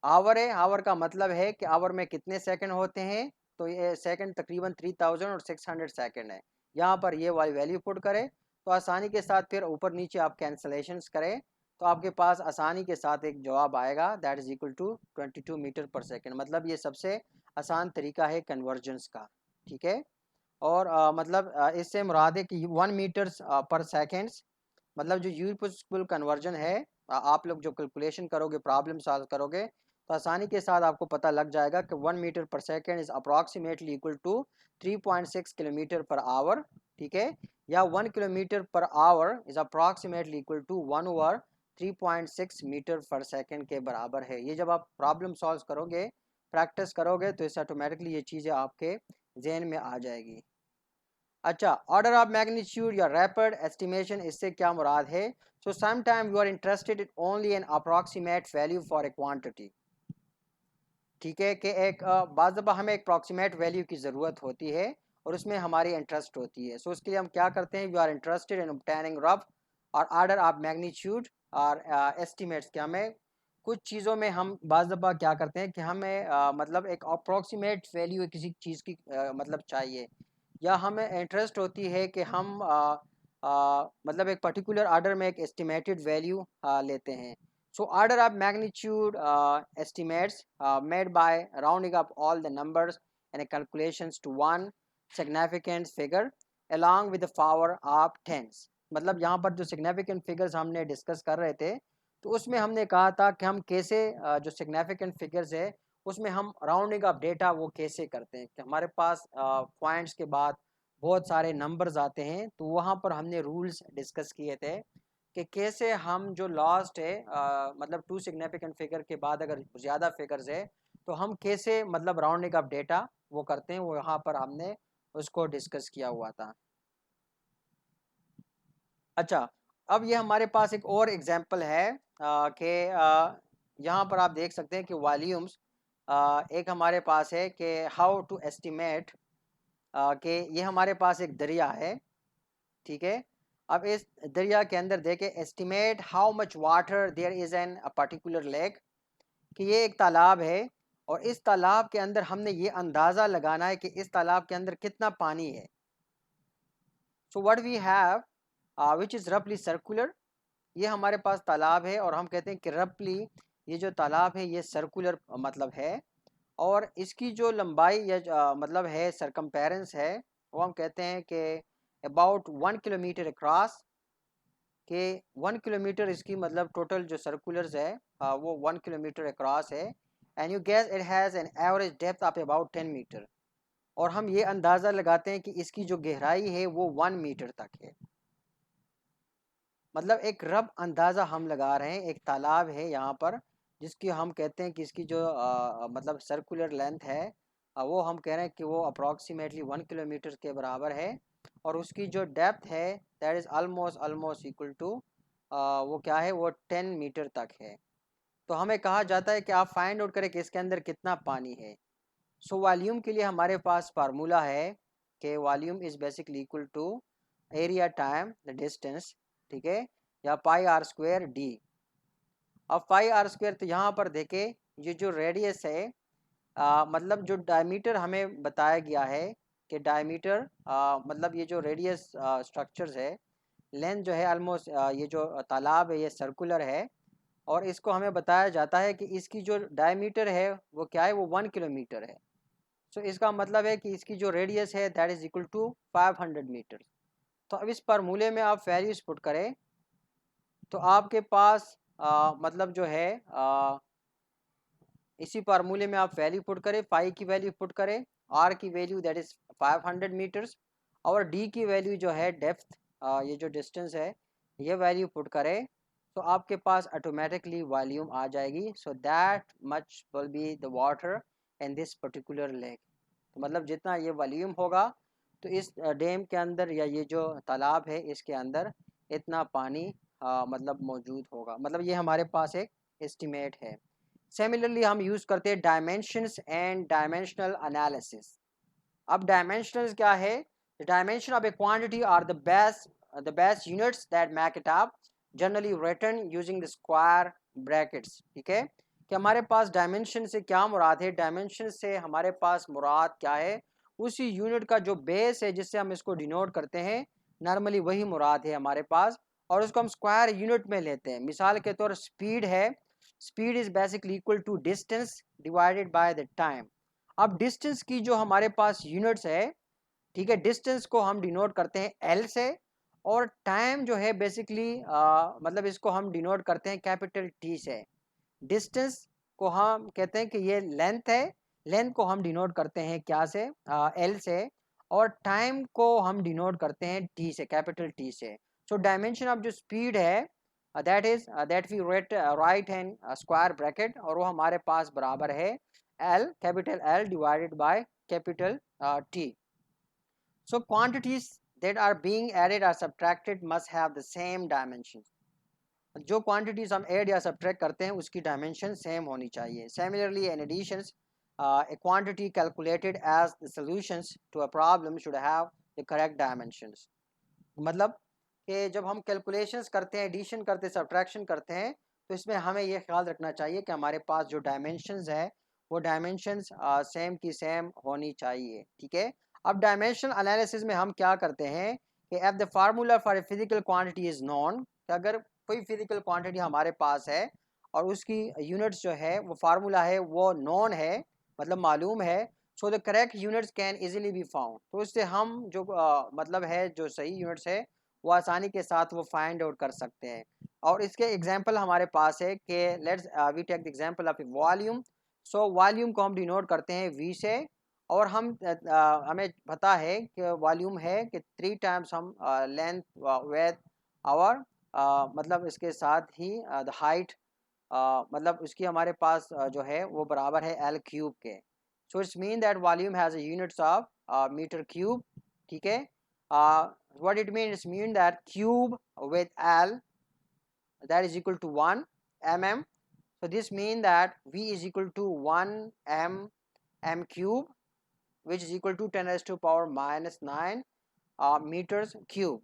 आवर है, आवर का मतलब है कि आवर में कितने सेकंड होते हैं, तो ये सेकंड तकरीबन 3600 सेकंड है। यहाँ पर ये वाली वैल्यू पुट करें तो आसानी के साथ फिर ऊपर नीचे आप कैंसलेशंस करें तो आपके पास आसानी के साथ एक जवाब आएगा, that is equal to 22 metre पर सेकंड। मतलब ये सबसे आसान तरीका है कन्वर्जन्स का, ठीक है। और मतलब इससे मुराद है कि 1 मीटर्स पर सेकेंड्स, मतलब जो यूजफुल कन्वर्जन है, आप लोग जो कैलकुलेशन करोगे, प्रॉब्लम सॉल्व करोगे तो आसानी के साथ आपको पता लग जाएगा कि 1 मीटर पर second is approximately equal to 3.6 kilometre पर आवर, ठीक है, या 1 किलोमीटर पर hour is approximately equal to 1 over 3.6 metre पर सेकेंड के बराबर है। ये जब आप प्रॉब्लम सॉल्व करोगे, प्रैक्टिस करोगे तो इससे ऑटोमेटिकली ये चीज़ें आपके जहन में आ जाएगी। अच्छा, ऑर्डर ऑफ मैग्नीट्यूड या रैपिड एस्टिमेशन, इससे क्या मुराद है? So sometime you are interested in only an approximate value for a quantity, ठीक है, कि एक बाज़ दफ़ा हमें एक अप्रॉक्सीमेट वैल्यू की ज़रूरत होती है और उसमें हमारी इंटरेस्ट होती है। सो उसके लिए हम क्या करते हैं, you are interested in obtaining rough और ऑर्डर ऑफ मैग्नीट्यूड और एस्टिमेट्स, कि हमें कुछ चीज़ों में हम बाज़ दफ़ा क्या करते हैं कि हमें मतलब एक अप्रॉक्सीमेट वैल्यू किसी चीज़ की मतलब चाहिए, या हमें इंटरेस्ट होती है कि हम मतलब एक पर्टिकुलर आर्डर में एक एस्टिमेटेड वैल्यू लेते हैं। So order of magnitude estimates made by rounding up all the numbers and calculations to one significant figure along with the power of tens। मतलब यहाँ पर जो significant figures हमने डिस्कस कर रहे थे तो उसमें हमने कहा था कि हम कैसे जो significant figures है उसमें हम राउंडिंग ऑफ डेटा वो कैसे करते हैं, कि हमारे पास पॉइंट्स के बाद बहुत सारे नंबर्स आते हैं, तो वहाँ पर हमने रूल्स डिस्कस किए थे कि कैसे हम जो लास्ट है मतलब 2 सिग्निफिकेंट फिगर के बाद अगर ज़्यादा फिगर्स है तो हम कैसे मतलब राउंडिंग ऑफ डेटा वो करते हैं, वो यहाँ पर हमने उसको डिस्कस किया हुआ था। अच्छा, अब ये हमारे पास एक और एग्जांपल है कि यहाँ पर आप देख सकते हैं कि वॉल्यूम्स, एक हमारे पास है कि हाउ टू एस्टिमेट, कि ये हमारे पास एक दरिया है, ठीक है। अब इस दरिया के अंदर देखें, estimate how much water there is an a particular lake, कि ये एक तालाब है और इस तालाब के अंदर हमने ये अंदाज़ा लगाना है कि इस तालाब के अंदर कितना पानी है। So what we have which is रफली सर्कुलर, ये हमारे पास तालाब है और हम कहते हैं कि रफली ये जो तालाब है ये सर्कुलर मतलब है, और इसकी जो लंबाई या मतलब है सरकमपेरेंस है वो हम कहते हैं कि अबाउट 1 किलोमीटर अक्रॉस, के 1 किलोमीटर इसकी मतलब टोटल जो सर्कुलर्स है वो 1 किलोमीटर अक्रॉस है, and you guess it has an average depth of about 10 metre, और हम ये अंदाज़ा लगाते हैं कि इसकी जो गहराई है वो 1 मीटर तक है। मतलब एक रफ अंदाज़ा हम लगा रहे हैं, एक तालाब है यहाँ पर जिसकी हम कहते हैं कि इसकी जो मतलब सर्कुलर लेंथ है वो हम कह रहे हैं कि वो अप्रॉक्सीमेटली 1 किलोमीटर के बराबर है, और उसकी जो डेप्थ है that is almost equal to वो क्या है, वो 10 मीटर तक है। तो हमें कहा जाता है कि आप फाइंड आउट करें कि इसके अंदर कितना पानी है। सो वॉल्यूम के लिए हमारे पास फार्मूला है कि volume is basically equal to area time the distance, ठीक है, या पाई आर स्क्वायर डी। अब पाई आर स्क्वायर, तो यहाँ पर देखें ये जो रेडियस है मतलब जो डायमीटर हमें बताया गया है कि डायमीटर मतलब ये जो रेडियस स्ट्रक्चर्स है, लेंथ जो है ऑलमोस्ट ये जो तालाब है ये सर्कुलर है, और इसको हमें बताया जाता है कि इसकी जो डायमीटर है वो क्या है, वो 1 किलोमीटर है। सो इसका मतलब है कि इसकी जो रेडियस है that is equal to 500 metre. तो अब इस फार्मूले में आप वैल्यूज पुट करें तो आपके पास मतलब जो है इसी फार्मूले में आप वैल्यू पुट करें, फाई की वैल्यू पुट करें, आर की वैल्यू दैट इज 500 मीटर्स और डी की वैल्यू जो है डेप्थ, ये जो डिस्टेंस है ये वैल्यू पुट करें तो आपके पास ऑटोमेटिकली वॉल्यूम आ जाएगी। So that much will be the water in this particular lake. तो मतलब जितना ये वॉल्यूम होगा तो इस डैम के अंदर या ये जो तालाब है इसके अंदर इतना पानी मतलब मौजूद होगा। मतलब ये हमारे पास एक एस्टिमेट है। सिमिलरली हम यूज़ करते हैं डायमेंशंस एंड डायमेंशनल एनालिसिस। अब डायमेंशनल्स क्या है? Dimension of a quantity are the best units that make it up, generally written using the square brackets. ठीक है कि हमारे पास डायमेंशन से क्या मुराद है? डायमेंशन से हमारे पास मुराद क्या है? उसी यूनिट का जो बेस है जिससे हम इसको डिनोट करते हैं, नॉर्मली वही मुराद है हमारे पास, और उसको हम स्क्वायर यूनिट में लेते हैं। मिसाल के तौर स्पीड है, speed is basically equal to distance divided by the time. अब डिस्टेंस की जो हमारे पास यूनिट्स है, ठीक है, डिस्टेंस को हम डिनोट करते हैं एल से, और टाइम जो है बेसिकली मतलब इसको हम डिनोट करते हैं कैपिटल टी से। डिस्टेंस को हम कहते हैं कि ये लेंथ है, लेंथ को हम डिनोट करते हैं क्या से? एल से, और टाइम को हम डिनोट करते हैं टी से, कैपिटल टी से। सो डायमेंशन ऑफ जो स्पीड है that is that we write in square bracket, और वो हमारे पास बराबर है L, capital L divided by capital T. So quantities that are being added or subtracted must have the same dimensions. जो quantities हम ऐड या सब्ट्रैक्ट करते हैं उसकी डायमेंशन सेम होनी चाहिए। Similarly in additions a quantity calculated as the solutions to a problem should have the correct dimensions. मतलब कि जब हम कैलकुलेशंस करते हैं, एडिशन करते हैं, सब्ट्रैक्शन करते हैं, तो इसमें हमें ये ख्याल रखना चाहिए कि हमारे पास जो डायमेंशंस है वो डायमेंशंस सेम की सेम होनी चाहिए। ठीक है, अब डायमेंशन एनालिसिस में हम क्या करते हैं कि F the formula for a physical quantity is non, अगर कोई फिजिकल क्वांटिटी हमारे पास है और उसकी यूनिट्स जो है वो फार्मूला है वो नॉन है, मतलब मालूम है, सो the correct units can easily be found. तो इससे हम जो मतलब है जो सही यूनिट्स है वो आसानी के साथ वो फाइंड आउट कर सकते हैं। और इसके एग्जांपल हमारे पास है कि let's we take the example of a volume. So volume को हम डिनोट करते हैं वी से, और हम हमें पता है कि वॉल्यूम है कि 3 टाइम्स हम लेंथ विड्थ आवर मतलब इसके साथ ही द हाइट मतलब उसकी हमारे पास जो है वो बराबर है एल क्यूब के। So it's mean that volume has units of metre cube. ठीक है, what it means, it's mean that cube with L that is equal to 1 mm. So this mean that V is equal to 1 m cube, which is equal to 10 raised to power minus 9 meters cube.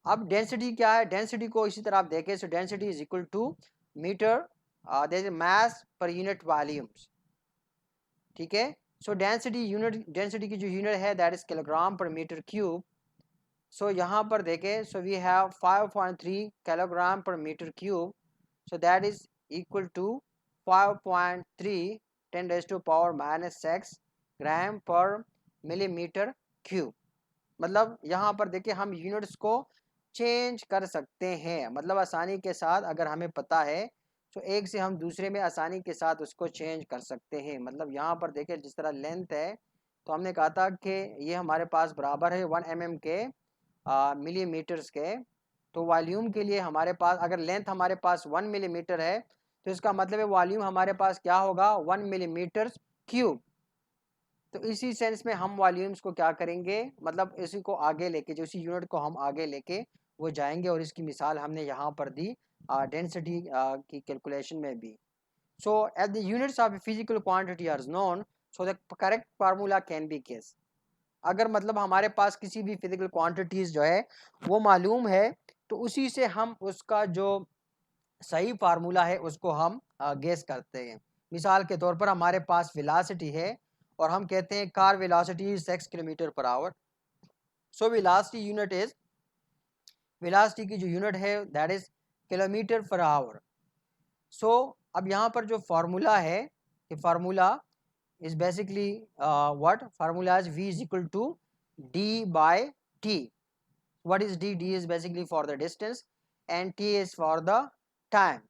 अब density क्या है? Density को इसी तरह आप देखें, so density is equal to metre there is mass per unit volumes. ठीक है, सो डेंसिटी यूनिट, डेंसिटी की जो यूनिट है that is kilogram per metre cube. So यहाँ पर देखें, so we have 5.3 kilogram per metre cube, so that is equal to 5.3 10 raised to power minus 6 gram per millimetre cube. मतलब यहाँ पर देखिए हम यूनिट्स को चेंज कर सकते हैं, मतलब आसानी के साथ अगर हमें पता है तो एक से हम दूसरे में आसानी के साथ उसको चेंज कर सकते हैं। मतलब यहाँ पर देखिए जिस तरह लेंथ है तो हमने कहा था कि ये हमारे पास बराबर है 1 mm के मिलीमीटर्स के। तो वॉल्यूम के लिए हमारे पास अगर लेंथ हमारे पास 1 मिलीमीटर है तो इसका मतलब है वॉल्यूम हमारे पास क्या होगा? 1 मिलीमीटर क्यूब। तो इसी सेंस में हम वॉल्यूम्स को क्या करेंगे, मतलब इसी को आगे लेके, जो इसी यूनिट को हम आगे लेके वो जाएंगे, और इसकी मिसाल हमने यहाँ पर दी डेंसिटी की कैलकुलेशन में भी। So at the units of physical quantity are known, so the correct formula can be guess. अगर मतलब हमारे पास किसी भी फिजिकल क्वांटिटीज जो है वो मालूम है तो उसी से हम उसका जो सही फार्मूला है उसको हम गेस करते हैं। मिसाल के तौर पर हमारे पास वेलोसिटी है और हम कहते हैं कार वेलोसिटी इज 6 किलोमीटर पर hour. So velocity unit is, velocity की जो यूनिट है दैट इज किलोमीटर पर आवर। सो अब यहाँ पर जो फार्मूला है, कि formula is basically what formula is v is equal to d by t. What is d? D is basically for the distance and t is for the time.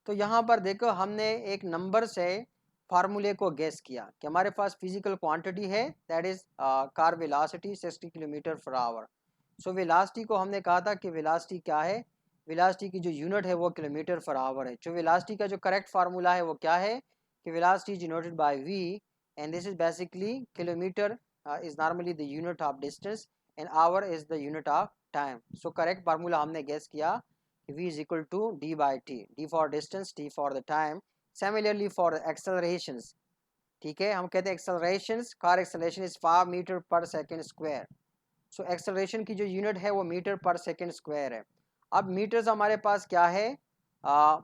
तो यहाँ पर देखो हमने एक नंबर से फार्मूले को गेस किया कि हमारे पास फिजिकल क्वांटिटी है that is car velocity 60 kilometre पर आवर. सो वेलोसिटी को हमने कहा था कि वेलोसिटी क्या है, वेलोसिटी की जो यूनिट है वो किलोमीटर पर आवर है. जो वेलोसिटी का जो करेक्ट फार्मूला है वो क्या है कि velocity denoted by v and this is basically kilometre is normally the unit of distance and our is the unit of time. So correct formula हमने गेस किया v is equal to d by t, d for distance, t for the time. Similarly for the accelerations, ठीक है, हम कहते हैं accelerations, car acceleration is 5 metre पर second square. So acceleration की जो यूनिट है वो मीटर पर सेकेंड स्क्वायर है. अब मीटर्स हमारे पास क्या है,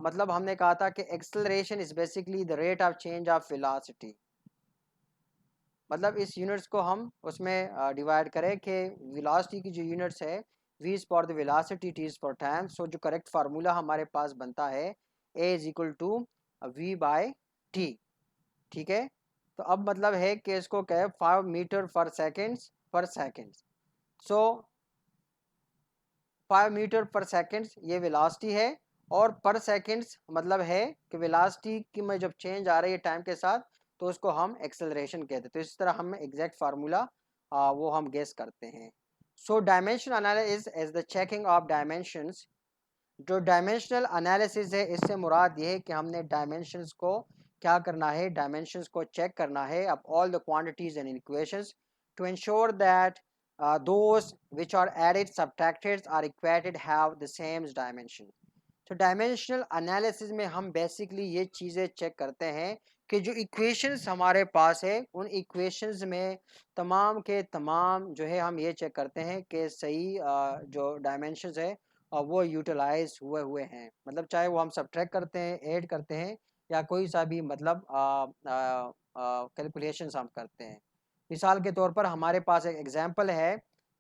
मतलब हमने कहा था कि acceleration is basically the rate of change of velocity. मतलब इस यूनिट्स को हम उसमें डिवाइड करें कि वेलोसिटी की जो यूनिट्स है v is for the velocity, t is for time. सो जो करेक्ट फार्मूला हमारे पास बनता है a is equal to v by t. ठीक है, तो अब मतलब है कि इसको कहे 5 मीटर पर सेकेंड. सो 5 मीटर पर सेकेंड ये वेलोसिटी है और पर सेकेंड मतलब है कि वेलोसिटी की में जब चेंज आ रही है टाइम के साथ तो उसको हम एक्सेलरेशन कहते हैं. तो इस तरह हम एग्जैक्ट फार्मूला वो हम गेस करते हैं. So dimension analysis is the checking of dimensions. जो डायमेंशनल एनालिसिस है इससे मुराद ये है कि हमने डायमेंशंस को क्या करना है, डायमेंशंस को चेक करना है of all the quantities and equations to ensure that those which are added, subtracted or equated have the same dimension. तो डायमेंशनल एनालिसिस में हम बेसिकली ये चीज़ें चेक करते हैं कि जो इक्वेशंस हमारे पास है उन इक्वेशंस में तमाम के तमाम जो है हम ये चेक करते हैं कि सही जो डायमेंशंस है वो यूटिलाइज हुए हैं. मतलब चाहे वो हम सब्ट्रैक्ट करते हैं, ऐड करते हैं या कोई सा भी मतलब कैलकुलेशंस हम करते हैं. मिसाल के तौर पर हमारे पास एक एग्जांपल है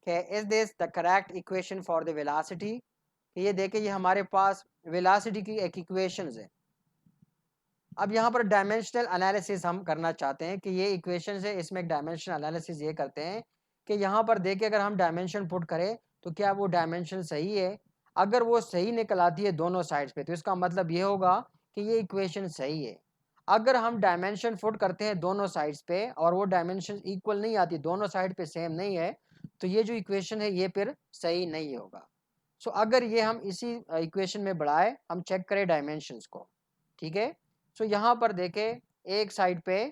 कि is this the correct equation for the velocity. ये देखें ये हमारे पास वेलोसिटी की एक इक्वेशंस है. अब यहाँ पर डायमेंशनल एनालिसिस हम करना चाहते हैं कि ये इक्वेशंस है, इसमें एक डायमेंशनल एनालिसिस ये करते हैं कि यहाँ पर देखें अगर हम डायमेंशन पुट करें तो क्या वो डायमेंशन सही है. अगर वो सही निकल आती है दोनों साइड्स पे तो इसका मतलब ये होगा कि ये इक्वेशन सही है. अगर हम डायमेंशन पुट करते हैं दोनों साइड्स पे और वो डायमेंशन इक्वल नहीं आती, दोनों साइड पे सेम नहीं है, तो ये जो इक्वेशन है ये फिर सही नहीं होगा. सो अगर ये हम इसी इक्वेशन में बढ़ाए, हम चेक करें डायमेंशंस को. ठीक है, सो यहाँ पर देखें एक साइड पे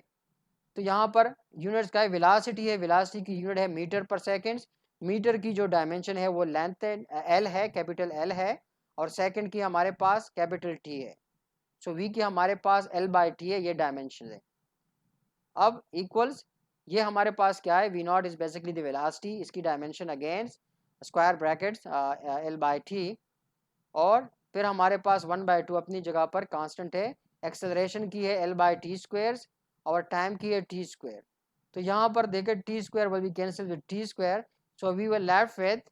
तो यहाँ पर यूनिट्स का है, वेलोसिटी है, वेलोसिटी की यूनिट है मीटर पर सेकेंड. मीटर की जो डायमेंशन है वो लेंथ एल है, कैपिटल एल है, और सेकेंड की हमारे पास कैपिटल टी है. सो वी की हमारे पास एल बाई टी है, ये डायमेंशन है. अब इक्वल्स ये हमारे पास क्या है, V not is basically the velocity, इसकी dimension against square brackets L by T, और फिर हमारे पास 1/2 अपनी जगह पर कांस्टेंट है. एक्सेलरेशन की है एल बाई टी स्क्वायर और टाइम की है टी स्क्वायर. तो यहाँ पर देखें T square will be cancel with T square. So we will left with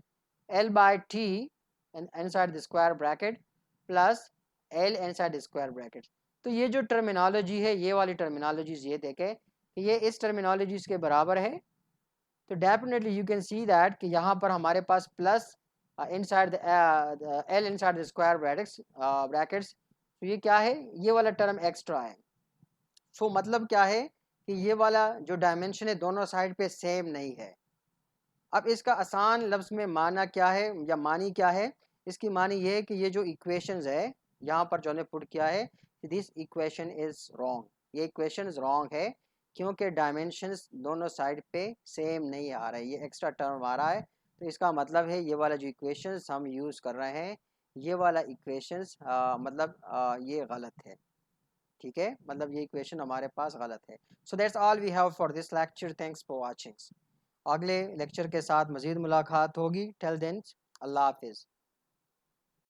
L by T inside the square bracket plus L inside the square bracket. तो ये जो टर्मिनोलॉजी है, ये वाली टर्मिनोलॉजीज ये देखें कि ये इस टर्मिनोलॉजीज के बराबर है. तो definitely you can see that कि यहाँ पर हमारे पास plus inside the L inside the square brackets. तो ये क्या है, ये वाला टर्म एक्स्ट्रा है. सो मतलब क्या है कि ये वाला जो डायमेंशन है दोनों साइड पे सेम नहीं है. अब इसका आसान लफ्ज़ में माना क्या है या मानी क्या है, इसकी मानी ये है कि ये जो इक्वेशंस है यहाँ पर जो ने पुट किया है, दिस इक्वेशन इज़ रॉन्ग. ये इक्वेशन रॉन्ग है क्योंकि डायमेंशंस दोनों साइड पे सेम नहीं आ रहे, ये एक्स्ट्रा टर्म आ रहा है. तो इसका मतलब है ये वाला जो इक्वेशंस हम यूज़ कर रहे हैं ये वाला इक्वेशंस ये गलत है. ठीक है, मतलब ये इक्वेशन हमारे पास गलत है. So that's all we have for this lecture. Thanks for watching. अगले लेक्चर के साथ मज़ीद मुलाकात होगी. टिल देन अल्लाह हाफिज़.